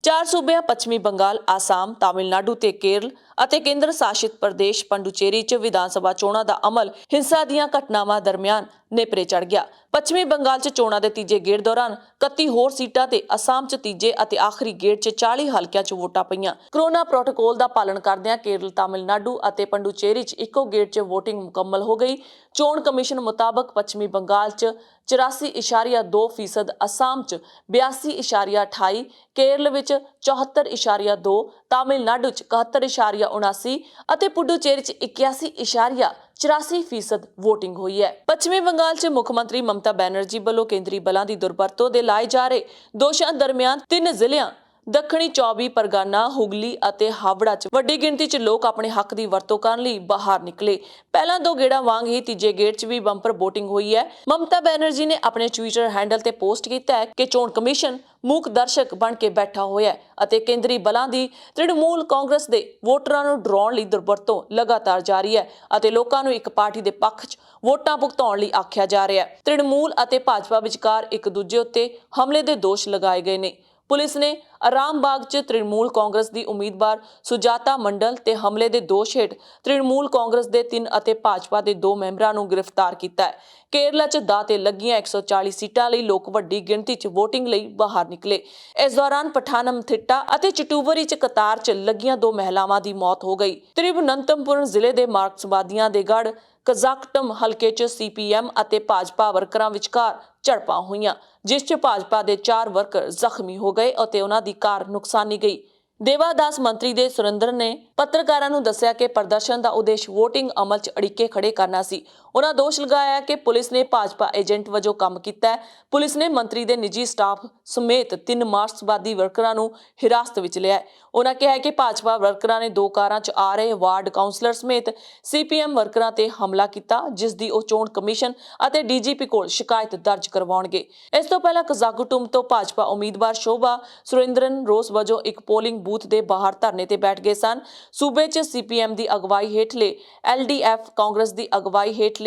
4 ਸੂਬਿਆਂ ਪੱਛਮੀ ਬੰਗਾਲ, ਆਸਾਮ, ਤਾਮਿਲਨਾਡੂ ਤੇ ਕੇਰਲ ਅਤੇ ਕੇਂਦਰ ਸ਼ਾਸਿਤ ਪ੍ਰਦੇਸ਼ ਪੰਡੂਚੇਰੀ 'ਚ ਵਿਧਾਨ ਸਭਾ ਚੋਣਾਂ ਦਾ ਅਮਲ ਹਿੰਸਾ ਦੀਆਂ ਘਟਨਾਵਾਂ ਦਰਮਿਆਨ ਨੇਪਰੇ ਚੜ ਗਿਆ। ਪੱਛਮੀ ਬੰਗਾਲ 'ਚ ਚੋਣਾਂ ਦੇ ਤੀਜੇ ਗੇੜ ਦੌਰਾਨ 31 ਹੋਰ ਸੀਟਾਂ ਤੇ ਅਸਾਮ 'ਚ ਤੀਜੇ ਅਤੇ ਆਖਰੀ ਗੇੜ 'ਚ 40 ਹਲਕਿਆਂ 'ਚ ਵੋਟਾਂ ਪਈਆਂ। ਕਰੋਨਾ ਪ੍ਰੋਟੋਕੋਲ ਦਾ ਪਾਲਣ ਕਰਦਿਆਂ ਕੇਰਲ, ਤਾਮਿਲਨਾਡੂ ਅਤੇ ਪੰਡੂਚੇਰੀ 'ਚ ਇੱਕੋ ਗੇੜ 'ਚ VOTING ਮੁਕੰਮਲ ਹੋ ਗਈ। ਚੋਣ ਕਮਿਸ਼ਨ ਮੁਤਾਬਕ ਪੱਛਮੀ ਬੰਗਾਲ 'ਚ 84.2%, ਅਸਾਮ 'ਚ 82.28%, ਕੇਰਲ ਵਿੱਚ 74.2%, ਤਾਮਿਲਨਾਡੂ 'ਚ 71.79% ਅਤੇ ਪੁਡੂਚੇਰੀ 'ਚ 81.84% VOTING ਹੋਈ ਹੈ। ਪੱਛਮੀ ਬੰਗਾਲ 'ਚ ਮੁੱਖ ਮੰਤਰੀ ਮਮਤਾ ਬੈਨਰਜੀ ਵੱਲੋਂ ਕੇਂਦਰੀ ਬਲਾਂ ਦੀ ਦੁਰਵਰਤੋਂ ਦੇ ਲਾਏ ਜਾ ਰਹੇ ਦੋਸ਼ਾਂ ਦਰਮਿਆਨ 3 ਜ਼ਿਲ੍ਹਿਆਂ ਦੱਖਣੀ 24 ਪਰਗਨਾ, ਹੁਗਲੀ ਅਤੇ ਹਾਵੜਾ 'ਚ ਵੱਡੀ ਗਿਣਤੀ 'ਚ ਲੋਕ ਆਪਣੇ ਹੱਕ ਦੀ ਵਰਤੋਂ ਕਰਨ ਲਈ ਬਾਹਰ ਨਿਕਲੇ। ਪਹਿਲਾਂ 2 ਗੇੜਾਂ ਵਾਂਗ ਹੀ ਤੀਜੇ ਗੇੜ 'ਚ ਵੀ ਬੰਪਰ VOTING ਹੋਈ ਹੈ। ਮਮਤਾ ਬੈਨਰਜੀ ਨੇ ਆਪਣੇ ਟਵਿੱਟਰ ਹੈਂਡਲ ਤੇ ਪੋਸਟ ਕੀਤਾ ਹੈ ਕਿ ਚੋਣ ਕਮਿਸ਼ਨ ਮੂਕ ਦਰਸ਼ਕ ਬਣ ਕੇ ਬੈਠਾ ਹੋਇਆ ਹੈ ਅਤੇ ਕੇਂਦਰੀ ਬਲਾਂ ਦੀ ਤ੍ਰਿਣਮੂਲ ਕਾਂਗਰਸ ਦੇ ਵੋਟਰਾਂ ਨੂੰ ਡਰਾਉਣ ਲਈ ਦੁਰਵਰਤੋਂ ਲਗਾਤਾਰ ਜਾਰੀ ਹੈ ਅਤੇ ਲੋਕਾਂ ਨੂੰ ਇੱਕ ਪਾਰਟੀ ਦੇ ਪੱਖ 'ਚ ਵੋਟਾਂ ਭੁਗਤਾਉਣ ਲਈ ਆਖਿਆ ਜਾ ਰਿਹਾ ਹੈ। ਤ੍ਰਿਣਮੂਲ ਅਤੇ ਭਾਜਪਾ ਵਿਚਕਾਰ ਇੱਕ ਦੂਜੇ ਉੱਤੇ ਹਮਲੇ ਦੇ ਦੋਸ਼ ਲਗਾਏ ਗਏ ਨੇ। ਪੁਲਿਸ ਨੇ ਆਰਾਮਬਾਗ 'ਚ ਤ੍ਰਿਣਮੂਲ ਕਾਂਗਰਸ ਦੀ ਉਮੀਦਵਾਰ ਸੁਜਾਤਾ ਮੰਡਲ ਤੇ ਹਮਲੇ ਦੇ ਦੋਸ਼ ਹੇਠ ਤ੍ਰਿਣਮੂਲ ਕਾਂਗਰਸ ਦੇ 3 ਅਤੇ ਭਾਜਪਾ ਦੇ 2 ਮੈਂਬਰਾਂ ਨੂੰ ਗ੍ਰਿਫਤਾਰ ਕੀਤਾ ਹੈ। ਕੇਰਲਾ 'ਚ ਦਾਅ ਤੇ ਲੱਗੀਆਂ 140 ਸੀਟਾਂ ਲਈ ਲੋਕ ਵੱਡੀ ਗਿਣਤੀ 'ਚ VOTING ਲਈ ਬਾਹਰ ਨਿਕਲੇ। ਇਸ ਦੌਰਾਨ ਪਠਾਨਮਥਿੱਟਾ ਅਤੇ ਚਟੂਵਰੀ 'ਚ ਕਤਾਰ 'ਚ ਲੱਗੀਆਂ 2 ਮਹਿਲਾਵਾਂ ਦੀ ਮੌਤ ਹੋ ਗਈ। ਤਿਰੂਵਨੰਤਪੁਰਮ ਜ਼ਿਲ੍ਹੇ ਦੇ ਮਾਰਕਸਵਾਦੀਆਂ ਦੇ ਗੜ੍ਹ ਕਜ਼ਾਕਟਮ ਹਲਕੇ 'ਚ CPM ਅਤੇ ਭਾਜਪਾ ਵਰਕਰਾਂ ਵਿਚਕਾਰ ਝੜਪਾਂ ਹੋਈਆਂ, ਜਿਸ 'ਚ ਭਾਜਪਾ ਦੇ 4 ਵਰਕਰ ਜ਼ਖਮੀ ਹੋ ਗਏ ਅਤੇ ਉਹਨਾਂ ਦੀ ਕਾਰ ਨੁਕਸਾਨੀ ਗਈ। ਦੇਵਾਦਾਸ ਮੰਤਰੀ ਦੇ ਸੁਰਿੰਦਰ ਨੇ ਪੱਤਰਕਾਰਾਂ ਨੂੰ ਦੱਸਿਆ ਕਿ ਪ੍ਰਦਰਸ਼ਨ ਦਾ ਉਦੇਸ਼ VOTING ਅਮਲ 'ਚ ਅੜਿੱਕੇ ਖੜੇ ਕਰਨਾ ਸੀ। ਉਹਨਾਂ ਦੋਸ਼ ਲਗਾਇਆ ਕਿ ਪੁਲਿਸ ਨੇ ਭਾਜਪਾ ਏਜੰਟ ਵਜੋਂ ਕੰਮ ਕੀਤਾ ਹੈ। ਪੁਲਿਸ ਨੇ ਮੰਤਰੀ ਦੇ ਨਿੱਜੀ ਸਟਾਫ ਸਮੇਤ 3 ਮਾਰਕਸਵਾਦੀ ਵਰਕਰਾਂ ਨੂੰ ਹਿਰਾਸਤ ਵਿੱਚ ਲਿਆ ਹੈ। ਉਹਨਾਂ ਕਿਹਾ ਕਿ ਭਾਜਪਾ ਵਰਕਰਾਂ ਨੇ 2 ਕਾਰਾਂ 'ਚ ਆ ਰਹੇ ਵਾਰਡ ਕਾਉਂਸਲਰ ਸਮੇਤ CPM ਵਰਕਰਾਂ ਤੇ ਹਮਲਾ ਕੀਤਾ, ਜਿਸ ਦੀ ਉਹ ਚੋਣ ਕਮਿਸ਼ਨ ਅਤੇ DGP ਕੋਲ ਸ਼ਿਕਾਇਤ ਦਰਜ ਕਰਵਾਉਣਗੇ। ਇਸ ਤੋਂ ਪਹਿਲਾਂ ਕਜ਼ਾਗੁਟਮ ਤੋਂ ਭਾਜਪਾ ਉਮੀਦਵਾਰ ਸ਼ੋਭਾ ਸੁਰਿੰਦਰਨ ਰੋਸ ਵਜੋਂ ਇੱਕ ਪੋਲਿੰਗ ਬੂਥ ਦੇ ਬਾਹਰ ਧਰਨੇ ਤੇ ਬੈਠ ਗਏ ਸਨ। ਸੂਬੇ 'ਚ CPM ਦੀ ਅਗਵਾਈ ਹੇਠਲੇ LDF, ਕਾਂਗਰਸ ਦੀ ਅਗਵਾਈ ਹੇਠਲੇ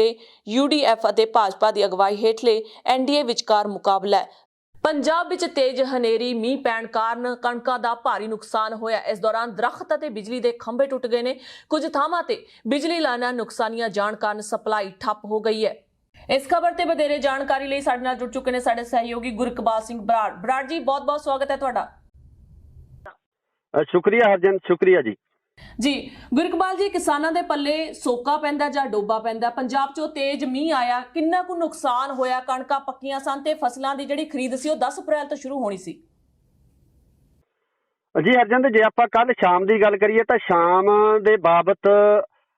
UDF ਅਤੇ ਭਾਜਪਾ ਦੀ ਅਗਵਾਈ ਹੇਠਲੇ NDA ਵਿਚਕਾਰ ਮੁਕਾਬਲਾ ਹੈ। ਪੰਜਾਬ ਵਿੱਚ ਤੇਜ਼ ਹਨੇਰੀ ਮੀਂਹ ਪੈਣ ਕਾਰਨ ਕਣਕਾਂ ਦਾ ਭਾਰੀ ਨੁਕਸਾਨ ਹੋਇਆ। ਇਸ ਦੌਰਾਨ ਦਰਖਤ ਅਤੇ ਬਿਜਲੀ ਦੇ ਖੰਭੇ ਟੁੱਟ ਗਏ ਨੇ। ਕੁਝ ਥਾਵਾਂ ਤੇ ਬਿਜਲੀ ਲਾਈਨਾਂ ਨੁਕਸਾਨੀਆਂ ਜਾਣ ਕਾਰਨ ਸਪਲਾਈ ਠੱਪ ਹੋ ਗਈ ਹੈ। ਇਸ ਖਬਰ ਤੇ ਵਧੇਰੇ ਜਾਣਕਾਰੀ ਲਈ ਸਾਡੇ ਨਾਲ ਜੁੜ ਚੁੱਕੇ ਨੇ ਸਾਡੇ ਸਹਿਯੋਗੀ ਗੁਰਕਬਾਲ ਸਿੰਘ ਬਰਾੜ। ਬਰਾੜ ਜੀ, ਬਹੁਤ-ਬਹੁਤ ਸਵਾਗਤ ਹੈ ਤੁਹਾਡਾ। ਸ਼ੁਕਰੀਆ ਹਰਜਨ, ਸ਼ੁਕਰੀਆ ਜੀ। ਜੀ ਗੁਰਕਬਾਲ ਜੀ, ਕਿਸਾਨਾਂ ਦੇ ਪੱਲੇ ਸੋਕਾ ਪੈਂਦਾ ਜਾਂ ਡੋਬਾ ਪੈਂਦਾ? ਪੰਜਾਬ 'ਚੋਂ ਤੇਜ਼ ਮੀਂਹ ਆਇਆ, ਕਿੰਨਾ ਕੁ ਨੁਕਸਾਨ ਹੋਇਆ? ਕਣਕਾਂ ਪੱਕੀਆਂ ਸਨ ਤੇ ਫਸਲਾਂ ਦੀ ਜਿਹੜੀ ਖਰੀਦ ਸੀ ਉਹ 10 ਅਪ੍ਰੈਲ ਤੋਂ ਸ਼ੁਰੂ ਹੋਣੀ ਸੀ। ਜੀ ਹਰਜਨ, ਜੇ ਆਪਾਂ ਕੱਲ ਸ਼ਾਮ ਦੀ ਗੱਲ ਕਰੀਏ ਤਾਂ ਸ਼ਾਮ ਦੇ ਬਾਬਤ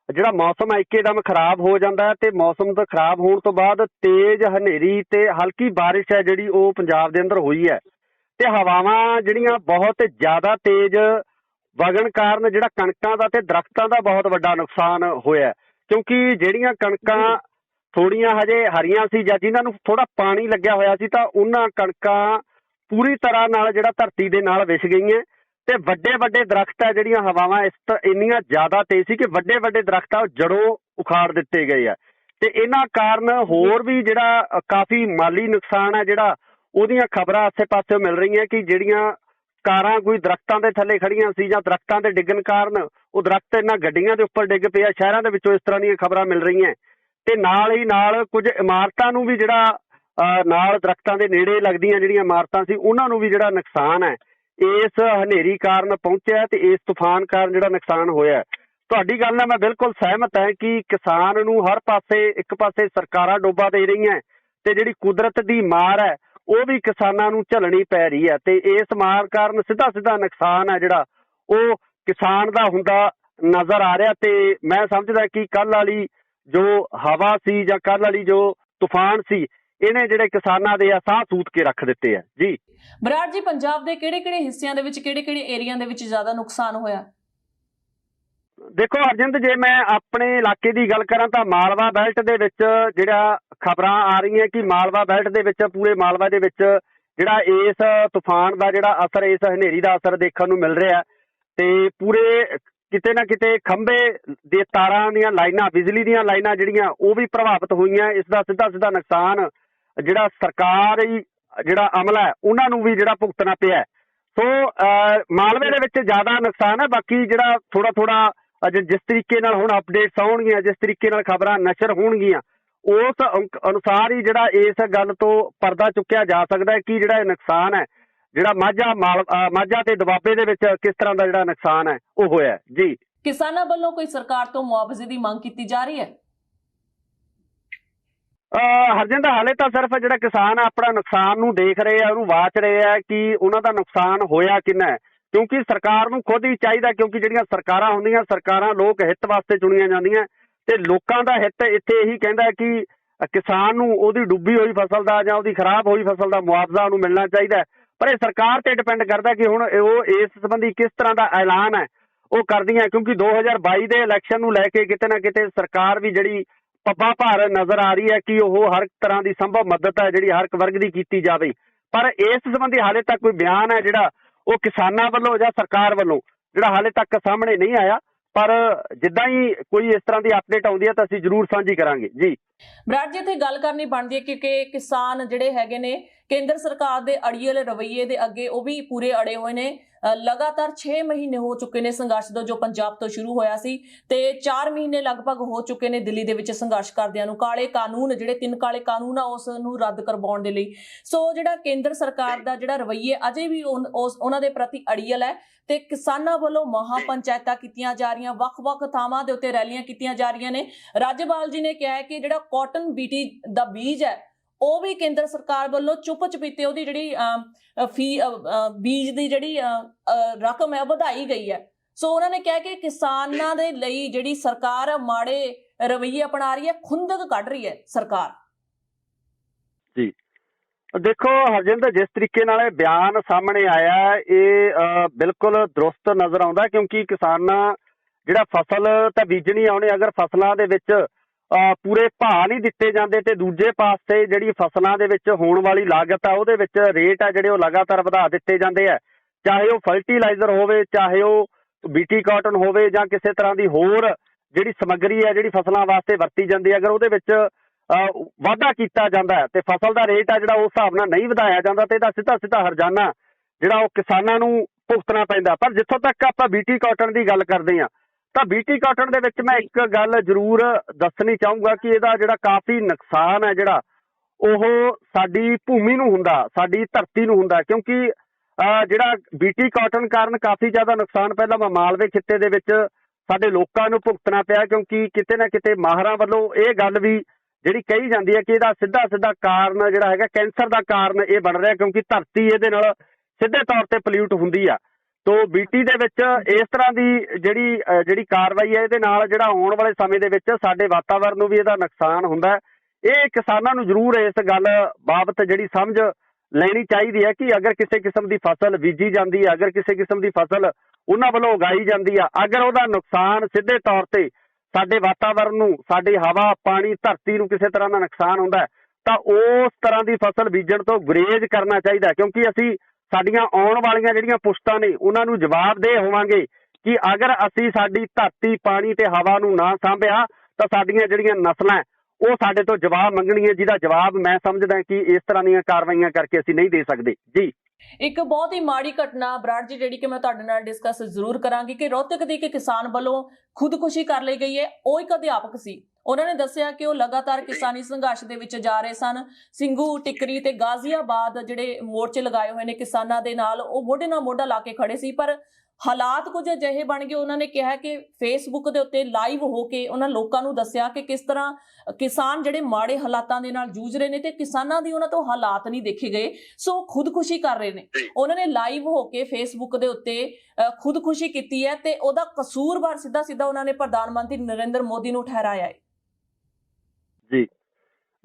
ਜਿਹੜਾ ਮੌਸਮ ਹੈ ਇੱਕਦਮ ਖਰਾਬ ਹੋ ਜਾਂਦਾ ਹੈ ਤੇ ਮੌਸਮ ਦਾ ਖਰਾਬ ਹੋਣ ਤੋਂ ਬਾਅਦ ਤੇਜ਼ ਹਨੇਰੀ ਤੇ ਹਲਕੀ ਬਾਰਿਸ਼ ਹੈ ਜਿਹੜੀ ਉਹ ਪੰਜਾਬ ਦੇ ਅੰਦਰ ਹੋਈ ਹੈ ਤੇ ਹਵਾਵਾਂ ਜਿਹੜੀਆਂ ਬਹੁਤ ਜ਼ਿਆਦਾ ਤੇਜ਼ ਵਗਣ ਕਾਰਨ ਜਿਹੜਾ ਕਣਕਾਂ ਦਾ ਤੇ ਦਰਖਤਾਂ ਦਾ ਬਹੁਤ ਵੱਡਾ ਨੁਕਸਾਨ ਹੋਇਆ, ਕਿਉਂਕਿ ਜਿਹੜੀਆਂ ਕਣਕਾਂ ਥੋੜੀਆਂ ਹਜੇ ਹਰੀਆਂ ਸੀ ਜਾਂ ਜਿਨ੍ਹਾਂ ਨੂੰ ਥੋੜਾ ਪਾਣੀ ਲੱਗਿਆ ਹੋਇਆ ਸੀ ਤਾਂ ਉਹਨਾਂ ਕਣਕਾਂ ਪੂਰੀ ਤਰ੍ਹਾਂ ਨਾਲ ਜਿਹੜਾ ਧਰਤੀ ਦੇ ਨਾਲ ਵਿਛ ਗਈਆਂ ਤੇ ਵੱਡੇ ਵੱਡੇ ਦਰਖਤ ਹੈ, ਜਿਹੜੀਆਂ ਹਵਾਵਾਂ ਇੰਨੀਆਂ ਜ਼ਿਆਦਾ ਤੇਜ਼ ਸੀ ਕਿ ਵੱਡੇ ਵੱਡੇ ਦਰਖਤ ਆ ਉਹ ਜੜੋਂ ਉਖਾੜ ਦਿੱਤੇ ਗਏ ਆ। ਤੇ ਇਹਨਾਂ ਕਾਰਨ ਹੋਰ ਵੀ ਜਿਹੜਾ ਕਾਫੀ ਮਾਲੀ ਨੁਕਸਾਨ ਹੈ ਜਿਹੜਾ ਉਹਦੀਆਂ ਖਬਰਾਂ ਆਸੇ-ਪਾਸੇ ਮਿਲ ਰਹੀਆਂ ਕਿ ਜਿਹੜੀਆਂ ਕਾਰਾਂ ਕੋਈ ਦਰਖਤਾਂ ਦੇ ਥੱਲੇ ਖੜੀਆਂ ਸੀ ਜਾਂ ਦਰਖਤਾਂ ਦੇ ਡਿੱਗਣ ਕਾਰਨ ਉਹ ਦਰਖਤ ਇਹਨਾਂ ਗੱਡੀਆਂ ਦੇ ਉੱਪਰ ਡਿੱਗ ਪਿਆ। ਸ਼ਹਿਰਾਂ ਦੇ ਵਿੱਚੋਂ ਇਸ ਤਰ੍ਹਾਂ ਦੀਆਂ ਖਬਰਾਂ ਮਿਲ ਰਹੀਆਂ ਤੇ ਨਾਲ ਹੀ ਨਾਲ ਕੁਝ ਇਮਾਰਤਾਂ ਨੂੰ ਵੀ ਜਿਹੜਾ ਨਾਲ ਦਰਖਤਾਂ ਦੇ ਨੇੜੇ ਲੱਗਦੀਆਂ ਜਿਹੜੀਆਂ ਇਮਾਰਤਾਂ ਸੀ ਉਹਨਾਂ ਨੂੰ ਵੀ ਜਿਹੜਾ ਨੁਕਸਾਨ ਹੈ ਇਸ ਹਨੇਰੀ ਕਾਰਨ ਪਹੁੰਚਿਆ ਤੇ ਇਸ ਤੂਫਾਨ ਕਾਰਨ ਜਿਹੜਾ ਨੁਕਸਾਨ ਹੋਇਆ। ਤੁਹਾਡੀ ਗੱਲ ਨਾਲ ਮੈਂ ਬਿਲਕੁਲ ਸਹਿਮਤ ਹਾਂ ਕਿ ਕਿਸਾਨ ਨੂੰ ਹਰ ਪਾਸੇ ਇੱਕ ਪਾਸੇ ਸਰਕਾਰਾਂ ਡੋਬਾ ਦੇ ਰਹੀਆਂ ਤੇ ਜਿਹੜੀ ਕੁਦਰਤ ਦੀ ਮਾਰ ਹੈ ਉਹ ਵੀ ਕਿਸਾਨਾਂ ਨੂੰ ਝੱਲਣੀ ਪੈ ਰਹੀ ਹੈ ਤੇ ਇਸ ਮਾਰ ਕਾਰਨ ਸਿੱਧਾ ਸਿੱਧਾ ਨੁਕਸਾਨ ਹੈ ਜਿਹੜਾ ਉਹ ਕਿਸਾਨ ਦਾ ਹੁੰਦਾ ਨਜ਼ਰ ਆ ਰਿਹਾ। ਤੇ ਮੈਂ ਸਮਝਦਾ ਕਿ ਕੱਲ੍ਹ ਵਾਲੀ ਜੋ ਹਵਾ ਸੀ ਜਾਂ ਕੱਲ੍ਹ ਵਾਲੀ ਜੋ ਤੂਫਾਨ ਸੀ ਇਹਨੇ ਜਿਹੜੇ ਕਿਸਾਨਾਂ ਦੇ ਆ ਸਾਹ ਸੂਤ ਕੇ ਰੱਖ ਦਿੱਤੇ ਆ। ਜੀ ਬਰਾੜ ਜੀ, ਪੰਜਾਬ ਦੇ ਕਿਹੜੇ-ਕਿਹੜੇ ਹਿੱਸਿਆਂ ਦੇ ਵਿੱਚ ਕਿਹੜੇ-ਕਿਹੜੇ ਏਰੀਆ ਦੇ ਵਿੱਚ ਜ਼ਿਆਦਾ ਨੁਕਸਾਨ ਹੋਇਆ? ਦੇਖੋ ਹਰਜਿੰਦ, ਜੇ ਮੈਂ ਆਪਣੇ ਇਲਾਕੇ ਦੀ ਗੱਲ ਕਰਾਂ ਤਾਂ ਮਾਲਵਾ ਬੈਲਟ ਦੇ ਵਿੱਚ ਜਿਹੜਾ ਖਬਰਾਂ ਆ ਰਹੀਆਂ ਕਿ ਮਾਲਵਾ ਬੈਲਟ ਦੇ ਵਿੱਚ ਪੂਰੇ ਮਾਲਵਾ ਦੇ ਵਿੱਚ ਜਿਹੜਾ ਇਸ ਤੂਫਾਨ ਦਾ ਜਿਹੜਾ ਅਸਰ, ਇਸ ਹਨੇਰੀ ਦਾ ਅਸਰ ਦੇਖਣ ਨੂੰ ਮਿਲ ਰਿਹਾ ਤੇ ਪੂਰੇ ਕਿਤੇ ਨਾ ਕਿਤੇ ਖੰਭੇ ਦੇ ਤਾਰਾਂ ਦੀਆਂ ਲਾਈਨਾਂ, ਬਿਜਲੀ ਦੀਆਂ ਲਾਈਨਾਂ ਜਿਹੜੀਆਂ ਉਹ ਵੀ ਪ੍ਰਭਾਵਿਤ ਹੋਈਆਂ। ਇਸ ਦਾ ਸਿੱਧਾ ਸਿੱਧਾ ਨੁਕਸਾਨ ਜਿਹੜਾ ਸਰਕਾਰੀ ਜਿਹੜਾ ਅਮਲਾ ਹੈ ਉਹਨਾਂ ਨੂੰ ਵੀ ਜਿਹੜਾ ਭੁਗਤਣਾ ਪਿਆ। ਸੋ ਮਾਲਵੇ ਦੇ ਵਿੱਚ ਜ਼ਿਆਦਾ ਨੁਕਸਾਨ ਹੈ। ਬਾਕੀ ਜਿਹੜਾ ਥੋੜਾ ਥੋੜਾ ਜਿਸ ਤਰੀਕੇ ਨਾਲ ਹੁਣ ਅਪਡੇਟਸ ਆਉਣਗੀਆਂ, ਜਿਸ ਤਰੀਕੇ ਨਾਲ ਖਬਰਾਂ ਨਸ਼ਰ ਹੋਣਗੀਆਂ, ਉਸ ਅਨੁਸਾਰ ਹੀ ਜਿਹੜਾ ਇਸ ਗੱਲ ਤੋਂ ਪਰਦਾ ਚੁੱਕਿਆ ਜਾ ਸਕਦਾ ਹੈ ਕਿ ਜਿਹੜਾ ਇਹ ਨੁਕਸਾਨ ਹੈ ਜਿਹੜਾ ਮਾਝਾ ਤੇ ਦੁਆਬੇ ਦੇ ਵਿੱਚ ਕਿਸ ਤਰ੍ਹਾਂ ਦਾ ਜਿਹੜਾ ਨੁਕਸਾਨ ਹੈ ਉਹ ਹੋਇਆ। ਜੀ, ਕਿਸਾਨਾਂ ਵੱਲੋਂ ਕੋਈ ਸਰਕਾਰ ਤੋਂ ਮੁਆਵਜ਼ੇ ਦੀ ਮੰਗ ਕੀਤੀ ਜਾ ਰਹੀ ਹੈ? ਹਰਜਿੰਦਰ, ਹਾਲੇ ਤਾਂ ਸਿਰਫ ਜਿਹੜਾ ਕਿਸਾਨ ਆਪਣਾ ਨੁਕਸਾਨ ਨੂੰ ਦੇਖ ਰਹੇ ਆ, ਉਹਨੂੰ ਵਾਚ ਰਹੇ ਆ ਕਿ ਉਹਨਾਂ ਦਾ ਨੁਕਸਾਨ ਹੋਇਆ ਕਿੰਨਾ ਹੈ, ਕਿਉਂਕਿ ਸਰਕਾਰ ਨੂੰ ਖੁਦ ਹੀ ਚਾਹੀਦਾ, ਕਿਉਂਕਿ ਜਿਹੜੀਆਂ ਸਰਕਾਰਾਂ ਹੁੰਦੀਆਂ, ਸਰਕਾਰਾਂ ਲੋਕ ਹਿੱਤ ਵਾਸਤੇ ਚੁਣੀਆਂ ਜਾਂਦੀਆਂ ਤੇ ਲੋਕਾਂ ਦਾ ਹਿੱਤ ਇੱਥੇ ਇਹੀ ਕਹਿੰਦਾ ਕਿ ਕਿਸਾਨ ਨੂੰ ਉਹਦੀ ਡੁੱਬੀ ਹੋਈ ਫਸਲ ਦਾ ਜਾਂ ਉਹਦੀ ਖਰਾਬ ਹੋਈ ਫਸਲ ਦਾ ਮੁਆਵਜ਼ਾ ਉਹਨੂੰ ਮਿਲਣਾ ਚਾਹੀਦਾ। ਪਰ ਇਹ ਸਰਕਾਰ ਤੇ ਡਿਪੈਂਡ ਕਰਦਾ ਕਿ ਹੁਣ ਉਹ ਇਸ ਸੰਬੰਧੀ ਕਿਸ ਤਰ੍ਹਾਂ ਦਾ ਐਲਾਨ ਹੈ ਉਹ ਕਰਦੀਆਂ, ਕਿਉਂਕਿ 2022 ਦੇ ਇਲੈਕਸ਼ਨ ਨੂੰ ਲੈ ਕੇ ਕਿਤੇ ਨਾ ਕਿਤੇ ਸਰਕਾਰ ਵੀ ਜਿਹੜੀ ਪੱਬਾਂ ਭਾਰ ਨਜ਼ਰ ਆ ਰਹੀ ਹੈ ਕਿ ਉਹ ਹਰ ਤਰ੍ਹਾਂ ਦੀ ਸੰਭਵ ਮਦਦ ਹੈ ਜਿਹੜੀ ਹਰ ਇੱਕ ਵਰਗ ਦੀ ਕੀਤੀ ਜਾਵੇ। ਪਰ ਇਸ ਸੰਬੰਧੀ ਹਾਲੇ ਤੱਕ ਕੋਈ ਬਿਆਨ ਹੈ ਜਿਹੜਾ ਉਹ ਕਿਸਾਨਾਂ ਵੱਲੋਂ ਜਾਂ ਸਰਕਾਰ ਵੱਲੋਂ ਜਿਹੜਾ ਹਾਲੇ ਤੱਕ ਸਾਹਮਣੇ ਨਹੀਂ ਆਇਆ। ਪਰ ਜਿੱਦਾਂ ਹੀ ਕੋਈ ਇਸ ਤਰ੍ਹਾਂ ਦੀ ਅਪਡੇਟ ਆਉਂਦੀ ਹੈ ਤਾਂ ਅਸੀਂ ਜ਼ਰੂਰ ਸਾਂਝੀ ਕਰਾਂਗੇ। ਜੀ ਬਰਾੜ ਜੀ, ਇੱਥੇ ਗੱਲ ਕਰਨੀ ਬਣਦੀ ਹੈ ਕਿਉਂਕਿ ਕਿਸਾਨ ਜਿਹੜੇ ਹੈਗੇ ਨੇ ਕੇਂਦਰ ਸਰਕਾਰ ਦੇ ਅੜੀਅਲ ਰਵੱਈਏ ਦੇ ਅੱਗੇ ਉਹ ਵੀ ਪੂਰੇ ਅੜੇ ਹੋਏ ਨੇ। ਲਗਾਤਾਰ 6 ਮਹੀਨੇ ਹੋ ਚੁੱਕੇ ਨੇ ਸੰਘਰਸ਼ ਜੋ ਪੰਜਾਬ ਤੋਂ ਸ਼ੁਰੂ ਹੋਇਆ ਸੀ ਤੇ 4 ਮਹੀਨੇ ਲਗਭਗ ਹੋ ਚੁੱਕੇ ਨੇ ਦਿੱਲੀ ਦੇ ਵਿੱਚ ਸੰਘਰਸ਼ ਕਰਦਿਆਂ ਨੂੰ। ਕਾਲੇ ਕਾਨੂੰਨ ਜਿਹੜੇ 3 ਕਾਲੇ ਕਾਨੂੰਨ ਆ ਉਸ ਨੂੰ ਰੱਦ ਕਰਵਾਉਣ ਦੇ ਲਈ। ਸੋ ਜਿਹੜਾ ਕੇਂਦਰ ਸਰਕਾਰ ਦਾ ਜਿਹੜਾ ਰਵੱਈਏ ਅਜੇ ਵੀ ਉਹਨਾਂ ਦੇ ਪ੍ਰਤੀ ਅੜੀਅਲ ਹੈ ਤੇ ਕਿਸਾਨਾਂ ਵੱਲੋਂ ਮਹਾ ਪੰਚਾਇਤਾਂ ਕੀਤੀਆਂ ਜਾ ਰਹੀਆਂ, ਵੱਖ-ਵੱਖ ਥਾਵਾਂ ਦੇ ਉੱਤੇ ਰੈਲੀਆਂ ਕੀਤੀਆਂ ਜਾ ਰਹੀਆਂ ਨੇ। ਰਾਜਪਾਲ ਜੀ ਨੇ ਕਿਹਾ ਹੈ ਕਿ ਜਿਹੜਾ ਕਾਟਨ ਬੀਟੀ ਦਾ ਬੀਜ ਹੈ ਉਹ ਵੀ ਕੇਂਦਰ ਸਰਕਾਰ ਵੱਲੋਂ ਚੁੱਪ ਚਪੀਤੇ ਉਹਦੀ ਜਿਹੜੀ ਬੀਜ ਦੀ ਜਿਹੜੀ ਰਕਮ ਹੈ ਵਧਾਈ ਗਈ ਹੈ। ਸੋ ਉਹਨਾਂ ਨੇ ਕਿਹਾ ਕਿ ਕਿਸਾਨਾਂ ਦੇ ਲਈ ਜਿਹੜੀ ਸਰਕਾਰ ਮਾੜੇ ਰਵੱਈਏ ਅਪਣਾ ਰਹੀ ਹੈ, ਖੁੰਦਕ ਕੱਢ ਰਹੀ ਹੈ ਸਰਕਾਰ। ਜੀ ਦੇਖੋ ਹਰਜਿੰਦਰ, ਜਿਸ ਤਰੀਕੇ ਨਾਲ ਇਹ ਬਿਆਨ ਸਾਹਮਣੇ ਆਇਆ ਇਹ ਬਿਲਕੁਲ ਦਰੁਸਤ ਨਜ਼ਰ ਆਉਂਦਾ, ਕਿਉਂਕਿ ਕਿਸਾਨਾਂ ਜਿਹੜਾ ਫਸਲ ਤਾਂ ਬੀਜਣੀ ਆਉਣੇ, ਅਗਰ ਫਸਲਾਂ ਦੇ ਵਿੱਚ ਪੂਰੇ ਭਾਅ ਨਹੀਂ ਦਿੱਤੇ ਜਾਂਦੇ ਤੇ ਦੂਜੇ ਪਾਸੇ ਜਿਹੜੀ ਫਸਲਾਂ ਦੇ ਵਿੱਚ ਹੋਣ ਵਾਲੀ ਲਾਗਤ ਆ ਉਹਦੇ ਵਿੱਚ ਰੇਟ ਆ ਜਿਹੜੇ ਉਹ ਲਗਾਤਾਰ ਵਧਾ ਦਿੱਤੇ ਜਾਂਦੇ ਆ, ਚਾਹੇ ਉਹ ਫਰਟੀਲਾਈਜ਼ਰ ਹੋਵੇ, ਚਾਹੇ ਉਹ ਬੀਟੀ ਕਾਟਨ ਹੋਵੇ ਜਾਂ ਕਿਸੇ ਤਰ੍ਹਾਂ ਦੀ ਹੋਰ ਜਿਹੜੀ ਸਮੱਗਰੀ ਹੈ ਜਿਹੜੀ ਫਸਲਾਂ ਵਾਸਤੇ ਵਰਤੀ ਜਾਂਦੀ ਹੈ, ਅਗਰ ਉਹਦੇ ਵਿੱਚ ਵਾਧਾ ਕੀਤਾ ਜਾਂਦਾ ਹੈ ਤੇ ਫਸਲ ਦਾ ਰੇਟ ਆ ਜਿਹੜਾ ਉਸ ਹਿਸਾਬ ਨਾਲ ਨਹੀਂ ਵਧਾਇਆ ਜਾਂਦਾ ਤੇ ਇਹਦਾ ਸਿੱਧਾ ਸਿੱਧਾ ਹਰਜਾਨਾ ਜਿਹੜਾ ਉਹ ਕਿਸਾਨਾਂ ਨੂੰ ਭੁਗਤਣਾ ਪੈਂਦਾ। ਪਰ ਜਿੱਥੋਂ ਤੱਕ ਆਪਾਂ ਬੀਟੀ ਕਾਟਨ ਦੀ ਗੱਲ ਕਰਦੇ ਹਾਂ ਤਾਂ ਬੀਟੀ ਕਾਟਨ ਦੇ ਵਿੱਚ ਮੈਂ ਇੱਕ ਗੱਲ ਜ਼ਰੂਰ ਦੱਸਣੀ ਚਾਹੂੰਗਾ ਕਿ ਇਹਦਾ ਜਿਹੜਾ ਕਾਫੀ ਨੁਕਸਾਨ ਹੈ ਜਿਹੜਾ ਉਹ ਸਾਡੀ ਭੂਮੀ ਨੂੰ ਹੁੰਦਾ, ਸਾਡੀ ਧਰਤੀ ਨੂੰ ਹੁੰਦਾ, ਕਿਉਂਕਿ ਜਿਹੜਾ ਬੀਟੀ ਕਾਟਨ ਕਾਰਨ ਕਾਫੀ ਜ਼ਿਆਦਾ ਨੁਕਸਾਨ ਪਹਿਲਾਂ ਮਾਲਵੇ ਖਿੱਤੇ ਦੇ ਵਿੱਚ ਸਾਡੇ ਲੋਕਾਂ ਨੂੰ ਭੁਗਤਣਾ ਪਿਆ, ਕਿਉਂਕਿ ਕਿਤੇ ਨਾ ਕਿਤੇ ਮਾਹਰਾਂ ਵੱਲੋਂ ਇਹ ਗੱਲ ਵੀ ਜਿਹੜੀ ਕਹੀ ਜਾਂਦੀ ਹੈ ਕਿ ਇਹਦਾ ਸਿੱਧਾ ਕਾਰਨ ਜਿਹੜਾ ਹੈਗਾ ਕੈਂਸਰ ਦਾ ਕਾਰਨ ਇਹ ਬਣ ਰਿਹਾ, ਕਿਉਂਕਿ ਧਰਤੀ ਇਹਦੇ ਨਾਲ ਸਿੱਧੇ ਤੌਰ ਤੇ ਪੋਲਿਊਟ ਹੁੰਦੀ ਆ। ਤੋ ਬੀਟੀ ਦੇ ਵਿੱਚ ਇਸ ਤਰ੍ਹਾਂ ਦੀ ਜਿਹੜੀ ਕਾਰਵਾਈ ਹੈ ਇਹਦੇ ਨਾਲ ਜਿਹੜਾ ਆਉਣ ਵਾਲੇ ਸਮੇਂ ਦੇ ਵਿੱਚ ਸਾਡੇ ਵਾਤਾਵਰਨ ਨੂੰ ਵੀ ਇਹਦਾ ਨੁਕਸਾਨ ਹੁੰਦਾ ਹੈ। ਇਹ ਕਿਸਾਨਾਂ ਨੂੰ ਜ਼ਰੂਰ ਇਸ ਗੱਲ ਬਾਬਤ ਜਿਹੜੀ ਸਮਝ ਲੈਣੀ ਚਾਹੀਦੀ ਹੈ ਕਿ ਅਗਰ ਕਿਸੇ ਕਿਸਮ ਦੀ ਫਸਲ ਬੀਜੀ ਜਾਂਦੀ ਹੈ, ਅਗਰ ਕਿਸੇ ਕਿਸਮ ਦੀ ਫਸਲ ਉਹਨਾਂ ਵੱਲੋਂ ਉਗਾਈ ਜਾਂਦੀ ਆ, ਅਗਰ ਉਹਦਾ ਨੁਕਸਾਨ ਸਿੱਧੇ ਤੌਰ ਤੇ ਸਾਡੇ ਵਾਤਾਵਰਨ ਨੂੰ, ਸਾਡੀ ਹਵਾ, ਪਾਣੀ, ਧਰਤੀ ਨੂੰ ਕਿਸੇ ਤਰ੍ਹਾਂ ਦਾ ਨੁਕਸਾਨ ਹੁੰਦਾ ਹੈ ਤਾਂ ਉਸ ਤਰ੍ਹਾਂ ਦੀ ਫਸਲ ਬੀਜਣ ਤੋਂ ਗੁਰੇਜ਼ ਕਰਨਾ ਚਾਹੀਦਾ, ਕਿਉਂਕਿ ਅਸੀਂ ਸਾਡੀਆਂ ਆਉਣ ਵਾਲੀਆਂ ਜਿਹੜੀਆਂ ਪੁਸ਼ਤਾਂ ਨੇ ਉਹਨਾਂ ਨੂੰ ਜਵਾਬਦੇਹ ਹੋਵਾਂਗੇ ਕਿ ਅਗਰ ਅਸੀਂ ਸਾਡੀ ਧਰਤੀ, ਪਾਣੀ ਤੇ ਹਵਾ ਨੂੰ ਨਾ ਸਾਂਭਿਆ ਤਾਂ ਸਾਡੀਆਂ ਜਿਹੜੀਆਂ ਨਸਲਾਂ ਉਹ ਸਾਡੇ ਤੋਂ ਜਵਾਬ ਮੰਗਣਗੀਆਂ, ਜਿਹਦਾ ਜਵਾਬ ਮੈਂ ਸਮਝਦਾ ਕਿ ਇਸ ਤਰ੍ਹਾਂ ਦੀਆਂ ਕਾਰਵਾਈਆਂ ਕਰਕੇ ਅਸੀਂ ਨਹੀਂ ਦੇ ਸਕਦੇ ਜੀ। ਇੱਕ ਬਹੁਤ ਹੀ ਮਾੜੀ ਘਟਨਾ ਬਰਾੜ ਜੀ ਜਿਹੜੀ ਕਿ ਮੈਂ ਤੁਹਾਡੇ ਨਾਲ ਡਿਸਕਸ ਜ਼ਰੂਰ ਕਰਾਂਗੀ ਕਿ ਰੋਹਤਕ ਦੇ ਇੱਕ ਕਿਸਾਨ ਵੱਲੋਂ ਖੁਦਕੁਸ਼ੀ ਕਰ ਲਈ ਗਈ ਹੈ। ਉਹ ਇੱਕ ਅਧਿਆਪਕ ਸੀ। ਉਹਨਾਂ ਨੇ ਦੱਸਿਆ ਕਿ ਉਹ ਲਗਾਤਾਰ ਕਿਸਾਨੀ ਸੰਘਰਸ਼ ਦੇ ਵਿੱਚ ਜਾ ਰਹੇ ਸਨ। ਸਿੰਘੂ, ਟਿਕਰੀ ਤੇ ਗਾਜ਼ੀਆਬਾਦ ਜਿਹੜੇ ਮੋਰਚੇ ਲਗਾਏ ਹੋਏ ਨੇ ਕਿਸਾਨਾਂ ਦੇ ਨਾਲ, ਉਹ ਮੋਢੇ ਨਾਲ ਮੋਢਾ ਲਾ ਕੇ ਖੜੇ ਸੀ। ਪਰ ਹਾਲਾਤ ਕੁਝ ਅਜਿਹੇ ਬਣ ਗਏ, ਉਹਨਾਂ ਨੇ ਕਿਹਾ ਕਿ ਫੇਸਬੁੱਕ ਦੇ ਉੱਤੇ ਲਾਈਵ ਹੋ ਕੇ ਉਹਨਾਂ ਲੋਕਾਂ ਨੂੰ ਦੱਸਿਆ ਕਿ ਕਿਸ ਤਰ੍ਹਾਂ ਕਿਸਾਨ ਜਿਹੜੇ ਮਾੜੇ ਹਾਲਾਤਾਂ ਦੇ ਨਾਲ ਜੂਝ ਰਹੇ ਨੇ ਤੇ ਕਿਸਾਨਾਂ ਦੀ ਉਹਨਾਂ ਤੋਂ ਹਾਲਾਤ ਨਹੀਂ ਦੇਖੇ ਗਏ, ਸੋ ਖੁਦਕੁਸ਼ੀ ਕਰ ਰਹੇ ਨੇ। ਉਹਨਾਂ ਨੇ ਲਾਈਵ ਹੋ ਕੇ ਫੇਸਬੁੱਕ ਦੇ ਉੱਤੇ ਖੁਦਕੁਸ਼ੀ ਕੀਤੀ ਹੈ ਤੇ ਉਹਦਾ ਕਸੂਰਵਾਰ ਸਿੱਧਾ ਸਿੱਧਾ ਉਹਨਾਂ ਨੇ ਪ੍ਰਧਾਨ ਮੰਤਰੀ ਨਰਿੰਦਰ ਮੋਦੀ ਨੂੰ ਠਹਿਰਾਇਆ ਹੈ ਜੀ।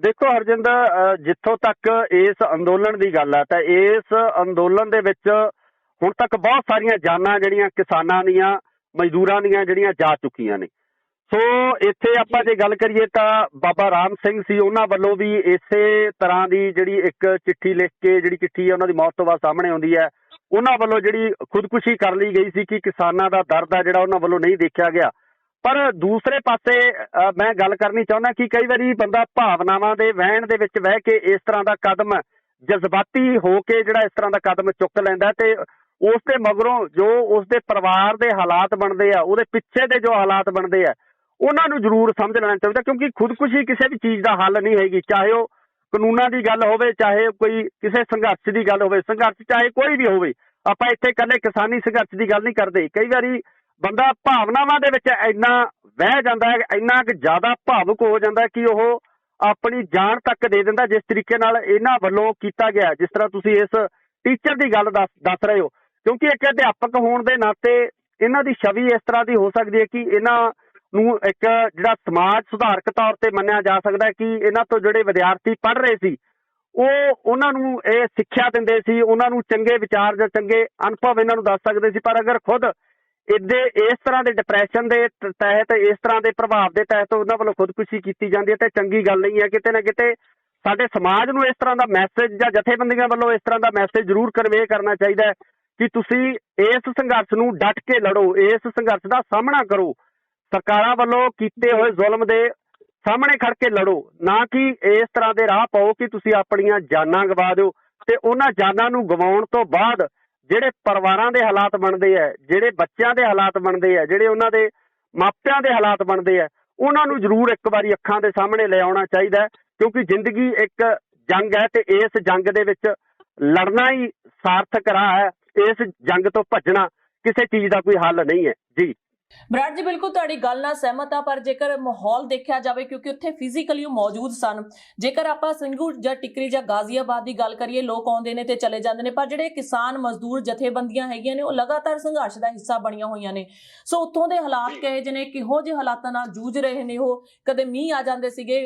ਦੇਖੋ ਹਰਜਿੰਦਰ, ਜਿੱਥੋਂ ਤੱਕ ਇਸ ਅੰਦੋਲਨ ਦੀ ਗੱਲ ਹੈ ਤਾਂ ਇਸ ਅੰਦੋਲਨ ਦੇ ਵਿੱਚ ਹੁਣ ਤੱਕ ਬਹੁਤ ਸਾਰੀਆਂ ਜਾਨਾਂ ਜਿਹੜੀਆਂ ਕਿਸਾਨਾਂ ਦੀਆਂ, ਮਜ਼ਦੂਰਾਂ ਦੀਆਂ ਜਿਹੜੀਆਂ ਜਾ ਚੁੱਕੀਆਂ ਨੇ। ਸੋ ਇੱਥੇ ਆਪਾਂ ਜੇ ਗੱਲ ਕਰੀਏ ਤਾਂ ਬਾਬਾ ਰਾਮ ਸਿੰਘ ਸੀ, ਉਹਨਾਂ ਵੱਲੋਂ ਵੀ ਇਸੇ ਤਰ੍ਹਾਂ ਦੀ ਜਿਹੜੀ ਇੱਕ ਚਿੱਠੀ ਲਿਖ ਕੇ, ਜਿਹੜੀ ਚਿੱਠੀ ਹੈ ਉਹਨਾਂ ਦੀ ਮੌਤ ਤੋਂ ਬਾਅਦ ਸਾਹਮਣੇ ਆਉਂਦੀ ਹੈ, ਉਹਨਾਂ ਵੱਲੋਂ ਜਿਹੜੀ ਖੁਦਕੁਸ਼ੀ ਕਰ ਲਈ ਗਈ ਸੀ ਕਿ ਕਿਸਾਨਾਂ ਦਾ ਦਰਦ ਆ ਜਿਹੜਾ ਉਹਨਾਂ ਵੱਲੋਂ ਨਹੀਂ ਦੇਖਿਆ ਗਿਆ। ਪਰ ਦੂਸਰੇ ਪਾਸੇ ਮੈਂ ਗੱਲ ਕਰਨੀ ਚਾਹੁੰਦਾ ਕਿ ਕਈ ਵਾਰੀ ਬੰਦਾ ਭਾਵਨਾਵਾਂ ਦੇ ਵਹਿਣ ਦੇ ਵਿੱਚ ਵਹਿ ਕੇ ਇਸ ਤਰ੍ਹਾਂ ਦਾ ਕਦਮ, ਜਜ਼ਬਾਤੀ ਹੋ ਕੇ ਜਿਹੜਾ ਇਸ ਤਰ੍ਹਾਂ ਦਾ ਕਦਮ ਚੁੱਕ ਲੈਂਦਾ ਤੇ ਉਸ ਦੇ ਮਗਰੋਂ ਜੋ ਉਸ ਦੇ ਪਰਿਵਾਰ ਦੇ ਹਾਲਾਤ ਬਣਦੇ ਆ, ਉਹਦੇ ਪਿੱਛੇ ਦੇ ਜੋ ਹਾਲਾਤ ਬਣਦੇ ਆ, ਉਹਨਾਂ ਨੂੰ ਜ਼ਰੂਰ ਸਮਝ ਲੈਣਾ ਚਾਹੀਦਾ। ਕਿਉਂਕਿ ਖੁਦਕੁਸ਼ੀ ਕਿਸੇ ਵੀ ਚੀਜ਼ ਦਾ ਹੱਲ ਨਹੀਂ ਹੈਗੀ, ਚਾਹੇ ਉਹ ਕਾਨੂੰਨਾਂ ਦੀ ਗੱਲ ਹੋਵੇ, ਚਾਹੇ ਕੋਈ ਕਿਸੇ ਸੰਘਰਸ਼ ਦੀ ਗੱਲ ਹੋਵੇ, ਸੰਘਰਸ਼ ਚਾਹੇ ਕੋਈ ਵੀ ਹੋਵੇ। ਆਪਾਂ ਇੱਥੇ ਇਕੱਲੇ ਕਿਸਾਨੀ ਸੰਘਰਸ਼ ਦੀ ਗੱਲ ਨਹੀਂ ਕਰਦੇ। ਕਈ ਵਾਰੀ ਬੰਦਾ ਭਾਵਨਾਵਾਂ ਦੇ ਵਿੱਚ ਇੰਨਾ ਵਹਿ ਜਾਂਦਾ ਹੈ, ਇੰਨਾ ਕੁ ਜ਼ਿਆਦਾ ਭਾਵੁਕ ਹੋ ਜਾਂਦਾ ਕਿ ਉਹ ਆਪਣੀ ਜਾਨ ਤੱਕ ਦੇ ਦਿੰਦਾ, ਜਿਸ ਤਰੀਕੇ ਨਾਲ ਇਹਨਾਂ ਵੱਲੋਂ ਕੀਤਾ ਗਿਆ। ਜਿਸ ਤਰ੍ਹਾਂ ਤੁਸੀਂ ਇਸ ਟੀਚਰ ਦੀ ਗੱਲ ਦੱਸ ਰਹੇ ਹੋ, ਕਿਉਂਕਿ ਇੱਕ ਅਧਿਆਪਕ ਹੋਣ ਦੇ ਨਾਤੇ ਇਹਨਾਂ ਦੀ ਛਵੀ ਇਸ ਤਰ੍ਹਾਂ ਦੀ ਹੋ ਸਕਦੀ ਹੈ ਕਿ ਇਹਨਾਂ ਨੂੰ ਇੱਕ ਜਿਹੜਾ ਸਮਾਜ ਸੁਧਾਰਕ ਤੌਰ ਤੇ ਮੰਨਿਆ ਜਾ ਸਕਦਾ ਕਿ ਇਹਨਾਂ ਤੋਂ ਜਿਹੜੇ ਵਿਦਿਆਰਥੀ ਪੜ੍ਹ ਰਹੇ ਸੀ ਉਹਨਾਂ ਨੂੰ ਇਹ ਸਿੱਖਿਆ ਦਿੰਦੇ ਸੀ, ਉਹਨਾਂ ਨੂੰ ਚੰਗੇ ਵਿਚਾਰ ਜਾਂ ਚੰਗੇ ਅਨੁਭਵ ਇਹਨਾਂ ਨੂੰ ਦੱਸ ਸਕਦੇ ਸੀ। ਪਰ ਅਗਰ ਖੁਦ ਇਸ ਤਰ੍ਹਾਂ ਦੇ ਡਿਪਰੈਸ਼ਨ ਦੇ ਤਹਿਤ, ਇਸ ਤਰ੍ਹਾਂ ਦੇ ਪ੍ਰਭਾਵ ਦੇ ਤਹਿਤ ਉਹਨਾਂ ਵੱਲੋਂ ਖੁਦਕੁਸ਼ੀ ਕੀਤੀ ਜਾਂਦੀ ਹੈ ਤੇ ਚੰਗੀ ਗੱਲ ਨਹੀਂ ਹੈ। ਕਿਤੇ ਨਾ ਕਿਤੇ ਸਾਡੇ ਸਮਾਜ ਨੂੰ ਇਸ ਤਰ੍ਹਾਂ ਦਾ ਮੈਸੇਜ, ਜਾਂ ਜਥੇਬੰਦੀਆਂ ਵੱਲੋਂ ਇਸ ਤਰ੍ਹਾਂ ਦਾ ਮੈਸੇਜ ਜ਼ਰੂਰ ਕਨਵੇ ਕਰਨਾ ਚਾਹੀਦਾ ਹੈ ਕਿ ਤੁਸੀਂ ਇਸ ਸੰਘਰਸ਼ ਨੂੰ ਡਟ ਕੇ ਲੜੋ, ਇਸ ਸੰਘਰਸ਼ ਦਾ ਸਾਹਮਣਾ ਕਰੋ, ਸਰਕਾਰਾਂ ਵੱਲੋਂ ਕੀਤੇ ਹੋਏ ਜ਼ੁਲਮ ਦੇ ਸਾਹਮਣੇ ਖੜ ਕੇ ਲੜੋ, ਨਾ ਕਿ ਇਸ ਤਰ੍ਹਾਂ ਦੇ ਰਾਹ ਪਾਓ ਕਿ ਤੁਸੀਂ ਆਪਣੀਆਂ ਜਾਨਾਂ ਗਵਾ ਦਿਓ ਤੇ ਉਹਨਾਂ ਜਾਨਾਂ ਨੂੰ ਗਵਾਉਣ ਤੋਂ ਬਾਅਦ ਜਿਹੜੇ ਪਰਿਵਾਰਾਂ ਦੇ ਹਾਲਾਤ ਬਣਦੇ ਆ, ਜਿਹੜੇ ਬੱਚਿਆਂ ਦੇ ਹਾਲਾਤ ਬਣਦੇ ਆ, ਜਿਹੜੇ ਉਹਨਾਂ ਦੇ ਮਾਪਿਆਂ ਦੇ ਹਾਲਾਤ ਬਣਦੇ ਆ, ਉਹਨਾਂ ਨੂੰ ਜ਼ਰੂਰ ਇੱਕ ਵਾਰੀ ਅੱਖਾਂ ਦੇ ਸਾਹਮਣੇ ਲੈ ਆਉਣਾ ਚਾਹੀਦਾ। ਕਿਉਂਕਿ ਜ਼ਿੰਦਗੀ ਇੱਕ ਜੰਗ ਹੈ ਤੇ ਇਸ ਜੰਗ ਦੇ ਵਿੱਚ ਲੜਨਾ ਹੀ ਸਾਰਥਕ ਰਾਹ ਹੈ। ਇਸ ਜੰਗ ਤੋਂ ਭੱਜਣਾ ਕਿਸੇ ਚੀਜ਼ ਦਾ ਕੋਈ ਹੱਲ ਨਹੀਂ ਹੈ ਜੀ। ਬਰਾੜ ਜੀ, ਬਿਲਕੁਲ ਤੁਹਾਡੀ ਗੱਲ ਨਾਲ ਸਹਿਮਤ ਆ। ਪਰ ਜੇਕਰ ਮਾਹੌਲ ਦੇਖਿਆ ਜਾਵੇ, ਕਿਉਂਕਿ ਉੱਥੇ ਫਿਜ਼ੀਕਲੀ ਉਹ ਮੌਜੂਦ ਸਨ, ਜੇਕਰ ਆਪਾਂ ਸਿੰਘੂ ਜਾਂ ਟਿਕਰੀ ਜਾਂ ਗਾਜ਼ੀਆਬਾਦ ਦੀ ਗੱਲ ਕਰੀਏ, ਲੋਕ ਆਉਂਦੇ ਨੇ ਤੇ ਚਲੇ ਜਾਂਦੇ ਨੇ, ਪਰ ਜਿਹੜੇ ਕਿਸਾਨ ਮਜ਼ਦੂਰ ਜਥੇਬੰਦੀਆਂ ਹੈਗੀਆਂ ਨੇ ਉਹ ਲਗਾਤਾਰ ਸੰਘਰਸ਼ ਦਾ ਹਿੱਸਾ ਬਣੀਆਂ ਹੋਈਆਂ ਨੇ। ਸੋ ਉੱਥੋਂ ਦੇ ਹਾਲਾਤ ਕਹੇ ਜਿਹੇ, ਕਿਹੋ ਜਿਹੇ ਹਾਲਾਤਾਂ ਨਾਲ ਜੂਝ ਰਹੇ ਨੇ ਉਹ। ਕਦੇ ਮੀਂਹ ਆ ਜਾਂਦੇ ਸੀਗੇ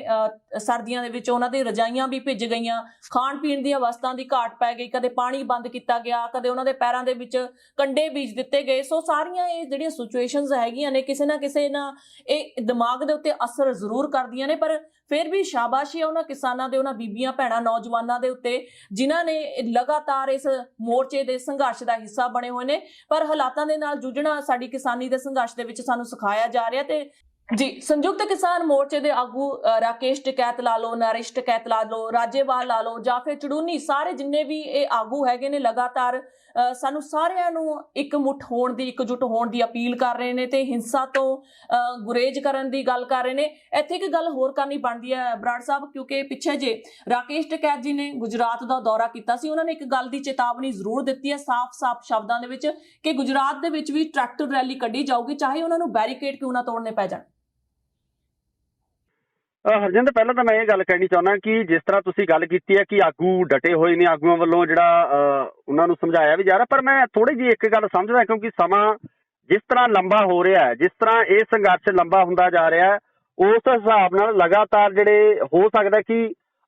ਸਰਦੀਆਂ ਦੇ ਵਿੱਚ, ਉਹਨਾਂ ਦੀ ਰਜਾਈਆਂ ਵੀ ਭਿੱਜ ਗਈਆਂ, ਖਾਣ ਪੀਣ ਦੀਆਂ ਵਸਤਾਂ ਦੀ ਘਾਟ ਪੈ ਗਈ, ਕਦੇ ਪਾਣੀ ਬੰਦ ਕੀਤਾ ਗਿਆ, ਕਦੇ ਉਹਨਾਂ ਦੇ ਪੈਰਾਂ ਦੇ ਵਿੱਚ ਕੰਡੇ ਬੀਜ ਦਿੱਤੇ ਗਏ। ਸੋ ਸਾਰੀਆਂ ਇਹ ਜਿਹੜੀਆਂ ਸਿਚੁਏਸ਼ਨਸ ਹੈਗੀਆਂ ਨੇ ਕਿਸੇ ਨਾ ਇਹ ਦਿਮਾਗ ਦੇ ਉੱਤੇ ਅਸਰ ਜ਼ਰੂਰ ਕਰਦੀਆਂ ਨੇ। ਪਰ ਫਿਰ ਵੀ ਸ਼ਾਬਾਸ਼ੀ ਹੈ ਉਹਨਾਂ ਕਿਸਾਨਾਂ ਦੇ, ਉਹਨਾਂ ਬੀਬੀਆਂ, ਭੈਣਾਂ, ਨੌਜਵਾਨਾਂ ਦੇ ਉੱਤੇ ਜਿਨ੍ਹਾਂ ਨੇ ਲਗਾਤਾਰ ਇਸ ਮੋਰਚੇ ਦੇ ਸੰਘਰਸ਼ ਦਾ ਹਿੱਸਾ ਬਣੇ ਹੋਏ ਨੇ। ਪਰ ਹਾਲਾਤਾਂ ਦੇ ਨਾਲ ਜੂਝਣਾ ਸਾਡੀ ਕਿਸਾਨੀ ਦੇ ਸੰਘਰਸ਼ ਦੇ ਵਿੱਚ ਸਾਨੂੰ ਸਿਖਾਇਆ ਜਾ ਰਿਹਾ। ਤੇ ਜੀ, ਸੰਯੁਕਤ ਕਿਸਾਨ ਮੋਰਚੇ ਦੇ ਆਗੂ ਰਾਕੇਸ਼ ਟਿਕੈਤ ਲਾ ਲਓ, ਨਰਿਸ਼ ਟਿਕੈਤ ਲਾ ਲਓ, ਰਾਜੇਵਾਲ ਲਾ ਲਓ ਜਾਂ ਫਿਰ ਚੜੂਨੀ, ਸਾਰੇ ਜਿੰਨੇ ਵੀ ਇਹ ਆਗੂ ਹੈਗੇ ਨੇ ਲਗਾਤਾਰ ਸਾਨੂੰ ਸਾਰਿਆਂ ਨੂੰ ਇੱਕ ਮੁੱਠ ਹੋਣ ਦੀ, ਇਕਜੁੱਟ ਹੋਣ ਦੀ ਅਪੀਲ ਕਰ ਰਹੇ ਨੇ ਤੇ ਹਿੰਸਾ ਤੋਂ ਗੁਰੇਜ਼ ਕਰਨ ਦੀ ਗੱਲ ਕਰ ਰਹੇ ਨੇ। ਇੱਥੇ ਇੱਕ ਗੱਲ ਹੋਰ ਕਰਨੀ ਬਣਦੀ ਹੈ ਬਰਾੜ ਸਾਹਿਬ, ਕਿਉਂਕਿ ਪਿੱਛੇ ਜੇ ਰਾਕੇਸ਼ ਟਿਕੈਤ ਜੀ ਨੇ ਗੁਜਰਾਤ ਦਾ ਦੌਰਾ ਕੀਤਾ ਸੀ, ਉਹਨਾਂ ਨੇ ਇੱਕ ਗੱਲ ਦੀ ਚੇਤਾਵਨੀ ਜ਼ਰੂਰ ਦਿੱਤੀ ਹੈ ਸਾਫ਼-ਸਾਫ਼ ਸ਼ਬਦਾਂ ਦੇ ਵਿੱਚ ਕਿ ਗੁਜਰਾਤ ਦੇ ਵਿੱਚ ਵੀ ਟਰੈਕਟਰ ਰੈਲੀ ਕੱਢੀ ਜਾਊਗੀ, ਚਾਹੇ ਉਹਨਾਂ ਨੂੰ ਬੈਰੀਕੇਡ ਕਿਉਂ ਨਾ ਤੋੜਨੇ ਪੈ ਜਾਣ। ਹਰਜਿੰਦਰ, ਪਹਿਲਾਂ ਤਾਂ ਮੈਂ ਇਹ ਗੱਲ ਕਹਿਣੀ ਚਾਹੁੰਦਾ ਕਿ ਜਿਸ ਤਰ੍ਹਾਂ ਤੁਸੀਂ ਗੱਲ ਕੀਤੀ ਹੈ ਕਿ ਆਗੂ ਡਟੇ ਹੋਏ ਨੇ, ਆਗੂਆਂ ਵੱਲੋਂ ਜਿਹੜਾ ਉਹਨਾਂ ਨੂੰ ਸਮਝਾਇਆ ਵੀ ਜਾ ਰਿਹਾ, ਪਰ ਮੈਂ ਥੋੜੀ ਜਿਹੀ ਇੱਕ ਗੱਲ ਸਮਝਦਾ, ਕਿਉਂਕਿ ਸਮਾਂ ਜਿਸ ਤਰ੍ਹਾਂ ਲੰਬਾ ਹੋ ਰਿਹਾ ਹੈ, ਜਿਸ ਤਰ੍ਹਾਂ ਇਹ ਸੰਘਰਸ਼ ਲੰਬਾ ਹੁੰਦਾ ਜਾ ਰਿਹਾ ਹੈ, ਉਸ ਹਿਸਾਬ ਨਾਲ ਲਗਾਤਾਰ ਜਿਹੜੇ ਹੋ ਸਕਦਾ ਕਿ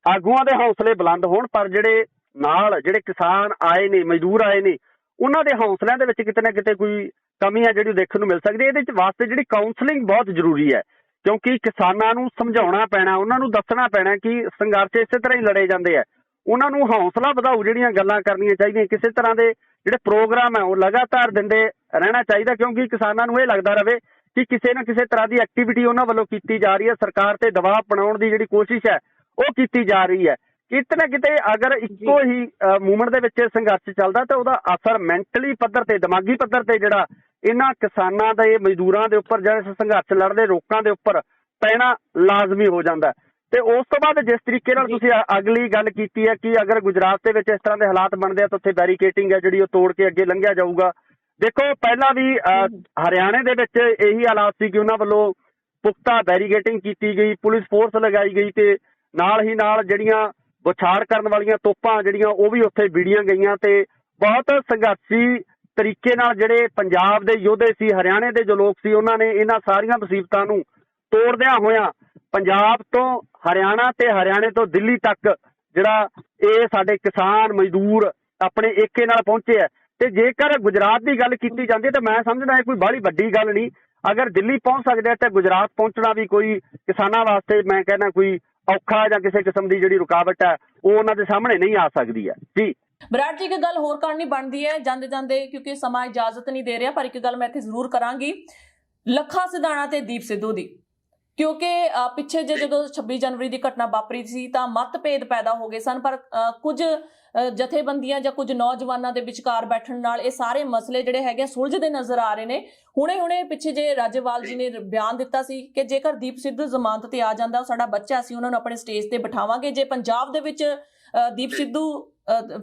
ਆਗੂਆਂ ਦੇ ਹੌਸਲੇ ਬੁਲੰਦ ਹੋਣ, ਪਰ ਜਿਹੜੇ ਕਿਸਾਨ ਆਏ ਨੇ, ਮਜ਼ਦੂਰ ਆਏ ਨੇ, ਉਹਨਾਂ ਦੇ ਹੌਸਲਿਆਂ ਦੇ ਵਿੱਚ ਕਿਤੇ ਨਾ ਕਿਤੇ ਕੋਈ ਕਮੀ ਹੈ ਜਿਹੜੀ ਦੇਖਣ ਨੂੰ ਮਿਲ ਸਕਦੀ ਹੈ। ਇਹਦੇ ਵਾਸਤੇ ਜਿਹੜੀ ਕਾਉਂਸਲਿੰਗ ਬਹੁਤ ਜ਼ਰੂਰੀ ਹੈ, ਕਿਉਂਕਿ ਕਿਸਾਨਾਂ ਨੂੰ ਸਮਝਾਉਣਾ ਪੈਣਾ, ਉਹਨਾਂ ਨੂੰ ਦੱਸਣਾ ਪੈਣਾ ਕਿ ਸੰਘਰਸ਼ ਇਸੇ ਤਰ੍ਹਾਂ ਹੀ ਲੜੇ ਜਾਂਦੇ ਆ। ਉਹਨਾਂ ਨੂੰ ਹੌਸਲਾ ਵਧਾਊ ਜਿਹੜੀਆਂ ਗੱਲਾਂ ਕਰਨੀਆਂ ਚਾਹੀਦੀਆਂ। ਕਿਸੇ ਤਰ੍ਹਾਂ ਦੇ ਜਿਹੜੇ ਪ੍ਰੋਗਰਾਮ ਹੈ ਉਹ ਲਗਾਤਾਰ ਦਿੰਦੇ ਰਹਿਣਾ ਚਾਹੀਦਾ, ਕਿਉਂਕਿ ਕਿਸਾਨਾਂ ਨੂੰ ਇਹ ਲੱਗਦਾ ਰਹੇ ਕਿ ਕਿਸੇ ਨਾ ਕਿਸੇ ਤਰ੍ਹਾਂ ਦੀ ਐਕਟੀਵਿਟੀ ਉਹਨਾਂ ਵੱਲੋਂ ਕੀਤੀ ਜਾ ਰਹੀ ਹੈ, ਸਰਕਾਰ ਤੇ ਦਬਾਅ ਬਣਾਉਣ ਦੀ ਜਿਹੜੀ ਕੋਸ਼ਿਸ਼ ਹੈ ਉਹ ਕੀਤੀ ਜਾ ਰਹੀ ਹੈ। ਕਿਤੇ ਨਾ ਕਿਤੇ ਅਗਰ ਇੱਕੋ ਹੀ ਮੂਵਮੈਂਟ ਦੇ ਵਿੱਚ ਸੰਘਰਸ਼ ਚੱਲਦਾ ਤਾਂ ਉਹਦਾ ਅਸਰ ਮੈਂਟਲੀ ਪੱਧਰ ਤੇ, ਦਿਮਾਗੀ ਪੱਧਰ ਤੇ ਜਿਹੜਾ ਇਹਨਾਂ ਕਿਸਾਨਾਂ ਦੇ, ਮਜ਼ਦੂਰਾਂ ਦੇ ਉੱਪਰ, ਜਿਹੜੇ ਸੰਘਰਸ਼ ਲੜਦੇ ਲੋਕਾਂ ਦੇ ਉੱਪਰ ਪੈਣਾ ਲਾਜ਼ਮੀ ਹੋ ਜਾਂਦਾ। ਤੇ ਉਸ ਤੋਂ ਬਾਅਦ ਜਿਸ ਤਰੀਕੇ ਨਾਲ ਤੁਸੀਂ ਅਗਲੀ ਗੱਲ ਕੀਤੀ ਹੈ ਕਿ ਅਗਰ ਗੁਜਰਾਤ ਦੇ ਵਿੱਚ ਇਸ ਤਰ੍ਹਾਂ ਦੇ ਹਾਲਾਤ ਬਣਦੇ ਆ ਤਾਂ ਉੱਥੇ ਬੈਰੀਕੇਟਿੰਗ ਹੈ ਜਿਹੜੀ ਉਹ ਤੋੜ ਕੇ ਅੱਗੇ ਲੰਘਿਆ ਜਾਊਗਾ। ਦੇਖੋ ਪਹਿਲਾਂ ਵੀ ਹਰਿਆਣੇ ਦੇ ਵਿੱਚ ਇਹੀ ਹਾਲਾਤ ਸੀ ਕਿ ਉਹਨਾਂ ਵੱਲੋਂ ਪੁਖਤਾ ਬੈਰੀਕੇਟਿੰਗ ਕੀਤੀ ਗਈ, ਪੁਲਿਸ ਫੋਰਸ ਲਗਾਈ ਗਈ ਤੇ ਨਾਲ ਹੀ ਨਾਲ ਜਿਹੜੀਆਂ ਵਿਛਾੜ ਕਰਨ ਵਾਲੀਆਂ ਤੋਪਾਂ ਜਿਹੜੀਆਂ ਉਹ ਵੀ ਉੱਥੇ ਵੀੜੀਆਂ ਗਈਆਂ ਤੇ ਬਹੁਤ ਸੰਘਰਸ਼ੀ ਤਰੀਕੇ ਨਾਲ ਜਿਹੜੇ ਪੰਜਾਬ ਦੇ ਯੋਧੇ ਸੀ, ਹਰਿਆਣੇ ਦੇ ਜੋ ਲੋਕ ਸੀ, ਉਹਨਾਂ ਨੇ ਇਹਨਾਂ ਸਾਰੀਆਂ ਮੁਸੀਬਤਾਂ ਨੂੰ ਤੋੜਦਿਆਂ ਹੋਇਆਂ ਪੰਜਾਬ ਤੋਂ ਹਰਿਆਣਾ ਤੇ ਹਰਿਆਣੇ ਤੋਂ ਦਿੱਲੀ ਤੱਕ ਜਿਹੜਾ ਇਹ ਸਾਡੇ ਕਿਸਾਨ ਮਜ਼ਦੂਰ ਆਪਣੇ ਏਕੇ ਨਾਲ ਪਹੁੰਚੇ ਹੈ। ਤੇ ਜੇਕਰ ਗੁਜਰਾਤ ਦੀ ਗੱਲ ਕੀਤੀ ਜਾਂਦੀ ਹੈ ਤਾਂ ਮੈਂ ਸਮਝਦਾ ਇਹ ਕੋਈ ਬਾਹਲੀ ਵੱਡੀ ਗੱਲ ਨਹੀਂ। ਅਗਰ ਦਿੱਲੀ ਪਹੁੰਚ ਸਕਦੇ ਤਾਂ ਗੁਜਰਾਤ ਪਹੁੰਚਣਾ ਵੀ ਕੋਈ ਕਿਸਾਨਾਂ ਵਾਸਤੇ ਮੈਂ ਕਹਿੰਦਾ ਕੋਈ ਔਖਾ ਜਾਂ ਕਿਸੇ ਕਿਸਮ ਦੀ ਜਿਹੜੀ ਰੁਕਾਵਟ ਹੈ ਉਹ ਉਹਨਾਂ ਦੇ ਸਾਹਮਣੇ ਨਹੀਂ ਆ ਸਕਦੀ ਹੈ। ਜੀ ਬਰਾੜ ਜੀ, ਇੱਕ ਗੱਲ ਹੋਰ ਕਰਨੀ ਬਣਦੀ ਹੈ ਜਾਂਦੇ ਜਾਂਦੇ, ਕਿਉਂਕਿ ਸਮਾਂ ਇਜਾਜ਼ਤ ਨਹੀਂ ਦੇ ਰਿਹਾ, ਪਰ ਇੱਕ ਗੱਲ ਮੈਂ ਇੱਥੇ ਜ਼ਰੂਰ ਕਰਾਂਗੀ ਲੱਖਾ ਸਿਧਾਣਾ ਤੇ ਦੀਪ ਸਿੱਧੂ ਦੀ, ਕਿਉਂਕਿ ਪਿੱਛੇ ਜਦੋਂ 26 ਜਨਵਰੀ ਦੀ ਘਟਨਾ ਵਾਪਰੀ ਸੀ ਤਾਂ ਮਤਭੇਦ ਪੈਦਾ ਹੋ ਗਏ ਸਨ, ਪਰ ਕੁਝ ਜਥੇਬੰਦੀਆਂ ਜਾਂ ਕੁਝ ਨੌਜਵਾਨਾਂ ਦੇ ਵਿਚਕਾਰ ਬੈਠਣ ਨਾਲ ਇਹ ਸਾਰੇ ਮਸਲੇ ਜਿਹੜੇ ਹੈਗੇ ਸੁਲਝਦੇ ਨਜ਼ਰ ਆ ਰਹੇ ਨੇ। ਹੁਣੇ ਪਿੱਛੇ ਜੇ ਰਾਜੇਵਾਲ ਜੀ ਨੇ ਬਿਆਨ ਦਿੱਤਾ ਸੀ ਕਿ ਜੇਕਰ ਦੀਪ ਸਿੱਧੂ ਜ਼ਮਾਨਤ ਤੇ ਆ ਜਾਂਦਾ, ਉਹ ਸਾਡਾ ਬੱਚਾ, ਅਸੀਂ ਉਹਨਾਂ ਨੂੰ ਆਪਣੇ ਸਟੇਜ ਤੇ ਬਿਠਾਵਾਂਗੇ। ਜੇ ਪੰਜਾਬ ਦੇ ਵਿੱਚ ਦੀਪ ਸਿੱਧੂ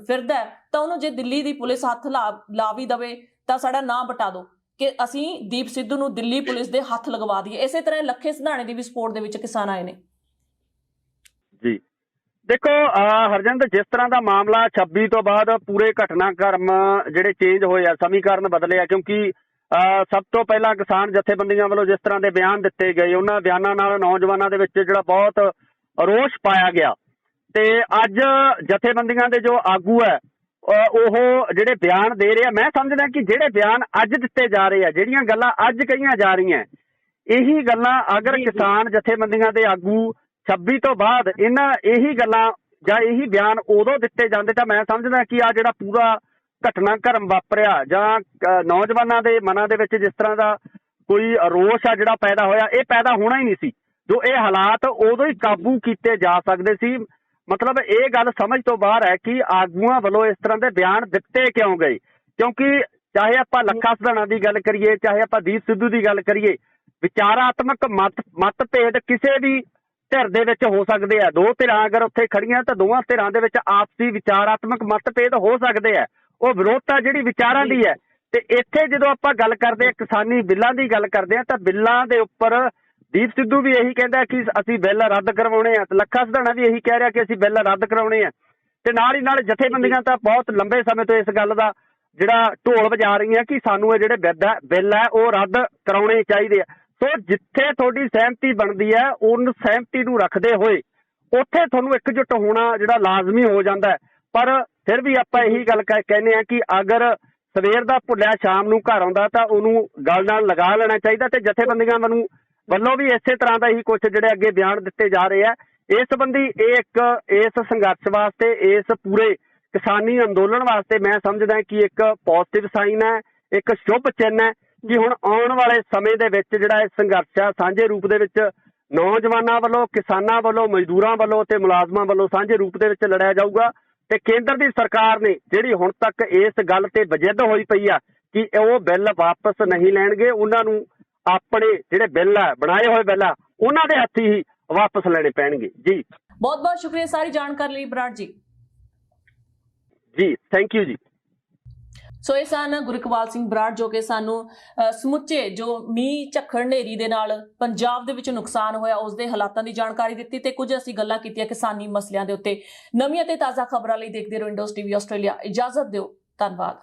ਫਿਰਦਾ ਤਾਂ ਉਹਨੂੰ ਜੇ ਦਿੱਲੀ ਦੀ ਪੁਲਿਸ ਹੱਥ ਲਾ ਵੀ ਦਵੇ ਤਾਂ ਸਾਡਾ ਨਾਂ ਬਟਾ ਦਿਓ ਕਿ ਅਸੀਂ ਦੀਪ ਸਿੱਧੂ ਨੂੰ ਦਿੱਲੀ ਪੁਲਿਸ ਦੇ ਹੱਥ ਲਗਵਾ ਦਈਏ। ਇਸੇ ਤਰ੍ਹਾਂ ਲੱਖੇ ਸਿਧਾਣੇ ਦੀ ਵੀ ਸਪੋਰਟ ਦੇ ਵਿੱਚ ਕਿਸਾਨ ਆਏ ਨੇ। ਜੀ ਦੇਖੋ ਹਰਜਿੰਦਰ, ਜਿਸ ਤਰ੍ਹਾਂ ਦਾ ਮਾਮਲਾ 26 ਤੋਂ ਬਾਅਦ ਪੂਰੇ ਘਟਨਾਕ੍ਰਮ ਜਿਹੜੇ ਚੇਂਜ ਹੋਏ ਆ, ਸਮੀਕਰਨ ਬਦਲੇ ਆ, ਕਿਉਂਕਿ ਸਭ ਤੋਂ ਪਹਿਲਾਂ ਕਿਸਾਨ ਜਥੇਬੰਦੀਆਂ ਵੱਲੋਂ ਜਿਸ ਤਰ੍ਹਾਂ ਦੇ ਬਿਆਨ ਦਿੱਤੇ ਗਏ, ਉਹਨਾਂ ਬਿਆਨਾਂ ਨਾਲ ਨੌਜਵਾਨਾਂ ਦੇ ਵਿੱਚ ਜਿਹੜਾ ਬਹੁਤ ਰੋਸ਼ ਪਾਇਆ ਗਿਆ ਤੇ ਅੱਜ ਜਥੇਬੰਦੀਆਂ ਦੇ ਜੋ ਆਗੂ ਹੈ ਉਹ ਜਿਹੜੇ ਬਿਆਨ ਦੇ ਰਹੇ ਆ, ਮੈਂ ਸਮਝਦਾ ਕਿ ਜਿਹੜੇ ਬਿਆਨ ਅੱਜ ਦਿੱਤੇ ਜਾ ਰਹੇ ਆ, ਜਿਹੜੀਆਂ ਗੱਲਾਂ ਅੱਜ ਕਹੀਆਂ ਜਾ ਰਹੀਆਂ, ਇਹੀ ਗੱਲਾਂ ਅਗਰ ਕਿਸਾਨ ਜਥੇਬੰਦੀਆਂ ਦੇ ਆਗੂ 26 ਤੋਂ ਬਾਅਦ ਇਹੀ ਗੱਲਾਂ ਜਾਂ ਇਹੀ ਬਿਆਨ ਉਦੋਂ ਦਿੱਤੇ ਜਾਂਦੇ ਤਾਂ ਮੈਂ ਸਮਝਦਾ ਕਿ ਆ ਜਿਹੜਾ ਪੂਰਾ ਘਟਨਾਕ੍ਰਮ ਵਾਪਰਿਆ ਜਾਂ ਨੌਜਵਾਨਾਂ ਦੇ ਮਨਾਂ ਦੇ ਵਿੱਚ ਜਿਸ ਤਰ੍ਹਾਂ ਦਾ ਕੋਈ ਰੋਸ਼ ਆ ਜਿਹੜਾ ਪੈਦਾ ਹੋਇਆ, ਇਹ ਪੈਦਾ ਹੋਣਾ ਹੀ ਨਹੀਂ ਸੀ। ਜੋ ਇਹ ਹਾਲਾਤ ਉਦੋਂ ਹੀ ਕਾਬੂ ਕੀਤੇ ਜਾ ਸਕਦੇ ਸੀ। ਮਤਲਬ ਇਹ ਗੱਲ ਸਮਝ ਤੋਂ ਬਾਹਰ ਹੈ ਕਿ ਆਗੂਆਂ ਵੱਲੋਂ ਇਸ ਤਰ੍ਹਾਂ ਦੇ ਬਿਆਨ ਦਿੱਤੇ ਕਿਉਂ ਗਏ, ਕਿਉਂਕਿ ਚਾਹੇ ਆਪਾਂ ਲੱਖਾ ਸਿਧਾਣਾ ਦੀ ਗੱਲ ਕਰੀਏ, ਚਾਹੇ ਆਪਾਂ ਦੀਪ ਸਿੱਧੂ ਦੀ ਗੱਲ ਕਰੀਏ, ਵਿਚਾਰਾਤਮਕ ਮਤਭੇਦ ਕਿਸੇ ਵੀ ਧਿਰ ਦੇ ਵਿੱਚ ਹੋ ਸਕਦੇ ਆ। ਦੋ ਧਿਰਾਂ ਅਗਰ ਉੱਥੇ ਖੜੀਆਂ ਤਾਂ ਦੋਵਾਂ ਧਿਰਾਂ ਦੇ ਵਿੱਚ ਆਪਸੀ ਵਿਚਾਰਾਤਮਕ ਮਤਭੇਦ ਹੋ ਸਕਦੇ ਆ, ਉਹ ਵਿਰੋਧਤਾ ਜਿਹੜੀ ਵਿਚਾਰਾਂ ਦੀ ਹੈ। ਤੇ ਇੱਥੇ ਜਦੋਂ ਆਪਾਂ ਗੱਲ ਕਰਦੇ ਆ ਕਿਸਾਨੀ ਬਿੱਲਾਂ ਦੀ ਗੱਲ ਕਰਦੇ ਆ ਤਾਂ ਬਿੱਲਾਂ ਦੇ ਉੱਪਰ ਦੀਪ ਸਿੱਧੂ ਵੀ ਇਹੀ ਕਹਿੰਦਾ ਕਿ ਅਸੀਂ ਬਿੱਲ ਰੱਦ ਕਰਵਾਉਣੇ ਆ ਤੇ ਲੱਖਾ ਸਿਧਾਣਾ ਵੀ ਇਹੀ ਕਹਿ ਰਿਹਾ ਕਿ ਅਸੀਂ ਬਿੱਲ ਰੱਦ ਕਰਾਉਣੇ ਆ। ਤੇ ਨਾਲ ਹੀ ਨਾਲ ਜਥੇਬੰਦੀਆਂ ਤਾਂ ਬਹੁਤ ਲੰਬੇ ਸਮੇਂ ਤੋਂ ਇਸ ਗੱਲ ਦਾ ਜਿਹੜਾ ਢੋਲ ਵਜਾ ਰਹੀਆਂ ਕਿ ਸਾਨੂੰ ਇਹ ਜਿਹੜੇ ਬਿੱਲ ਹੈ ਉਹ ਰੱਦ ਕਰਾਉਣੇ ਚਾਹੀਦੇ ਆ। ਸੋ ਜਿੱਥੇ ਤੁਹਾਡੀ ਸਹਿਮਤੀ ਬਣਦੀ ਹੈ ਉਹਨ ਸਹਿਮਤੀ ਨੂੰ ਰੱਖਦੇ ਹੋਏ ਉੱਥੇ ਤੁਹਾਨੂੰ ਇਕਜੁੱਟ ਹੋਣਾ ਜਿਹੜਾ ਲਾਜ਼ਮੀ ਹੋ ਜਾਂਦਾ ਹੈ। ਪਰ ਫਿਰ ਵੀ ਆਪਾਂ ਇਹੀ ਗੱਲ ਕਹਿੰਦੇ ਆ ਕਿ ਅਗਰ ਸਵੇਰ ਦਾ ਭੁੱਲਿਆ ਸ਼ਾਮ ਨੂੰ ਘਰ ਆਉਂਦਾ ਤਾਂ ਉਹਨੂੰ ਗੱਲ ਨਾਲ ਲਗਾ ਲੈਣਾ ਚਾਹੀਦਾ। ਤੇ ਜਥੇਬੰਦੀਆਂ ਵੱਲੋਂ ਵੀ ਇਸੇ ਤਰ੍ਹਾਂ ਦਾ ਹੀ ਕੁਝ ਜਿਹੜੇ ਅੱਗੇ ਬਿਆਨ ਦਿੱਤੇ ਜਾ ਰਹੇ ਆ। ਇਸ ਸੰਬੰਧੀ ਇਸ ਸੰਘਰਸ਼ ਵਾਸਤੇ, ਇਸ ਪੂਰੇ ਕਿਸਾਨੀ ਅੰਦੋਲਨ ਵਾਸਤੇ ਮੈਂ ਸਮਝਦਾ ਕਿ ਇੱਕ ਪੋਜ਼ਿਟਿਵ ਸਾਈਨ ਹੈ, ਇੱਕ ਸ਼ੁਭ ਚਿੰਨ੍ਹ ਹੈ ਕਿ ਹੁਣ ਆਉਣ ਵਾਲੇ ਸਮੇਂ ਦੇ ਵਿੱਚ ਜਿਹੜਾ ਇਹ ਸੰਘਰਸ਼ ਆ ਸਾਂਝੇ ਰੂਪ ਦੇ ਵਿੱਚ ਨੌਜਵਾਨਾਂ ਵੱਲੋਂ, ਕਿਸਾਨਾਂ ਵੱਲੋਂ, ਮਜ਼ਦੂਰਾਂ ਵੱਲੋਂ ਤੇ ਮੁਲਾਜ਼ਮਾਂ ਵੱਲੋਂ ਸਾਂਝੇ ਰੂਪ ਦੇ ਵਿੱਚ ਲੜਿਆ ਜਾਊਗਾ। ਤੇ ਕੇਂਦਰ ਦੀ ਸਰਕਾਰ ਨੇ ਜਿਹੜੀ ਹੁਣ ਤੱਕ ਇਸ ਗੱਲ ਤੇ ਵਜਿੱਦ ਹੋਈ ਪਈ ਆ ਕਿ ਉਹ ਬਿੱਲ ਵਾਪਸ ਨਹੀਂ ਲੈਣਗੇ, ਉਹਨਾਂ ਨੂੰ ਆਪਣੇ ਜਿਹੜੇ ਬਿੱਲ ਆ, ਬਣਾਏ ਹੋਏ ਬਿੱਲ ਆ, ਉਹਨਾਂ ਦੇ ਹੱਥੀਂ ਹੀ ਵਾਪਸ ਲੈਣੇ ਪੈਣਗੇ। ਜੀ ਬਹੁਤ ਬਹੁਤ ਸ਼ੁਕਰੀਆ ਸਾਰੀ ਜਾਣਕਾਰੀ ਲਈ ਬਰਾੜ ਜੀ। ਜੀ ਥੈਂਕ ਯੂ ਜੀ। ਸੋ ਇਹ ਸਨ ਗੁਰਇਕਬਾਲ ਸਿੰਘ ਬਰਾੜ ਜੋ ਕਿ ਸਾਨੂੰ ਸਮੁੱਚੇ ਜੋ ਮੀਂਹ ਝੱਖੜ ਹਨੇਰੀ ਦੇ ਨਾਲ ਪੰਜਾਬ ਦੇ ਵਿੱਚ ਨੁਕਸਾਨ ਹੋਇਆ ਉਸ ਦੇ ਹਾਲਾਤਾਂ ਦੀ ਜਾਣਕਾਰੀ ਦਿੱਤੀ ਤੇ ਕੁਝ ਅਸੀਂ ਗੱਲਾਂ ਕੀਤੀਆਂ ਕਿਸਾਨੀ ਮਸਲਿਆਂ ਦੇ ਉੱਤੇ। ਨਵੀਆਂ ਤੇ ਤਾਜ਼ਾ ਖਬਰਾਂ ਲਈ ਦੇਖਦੇ ਰਹੋ ਇੰਡੋਜ਼ ਟੀਵੀ ਆਸਟ੍ਰੇਲੀਆ। ਇਜਾਜ਼ਤ ਦਿਓ, ਧੰਨਵਾਦ।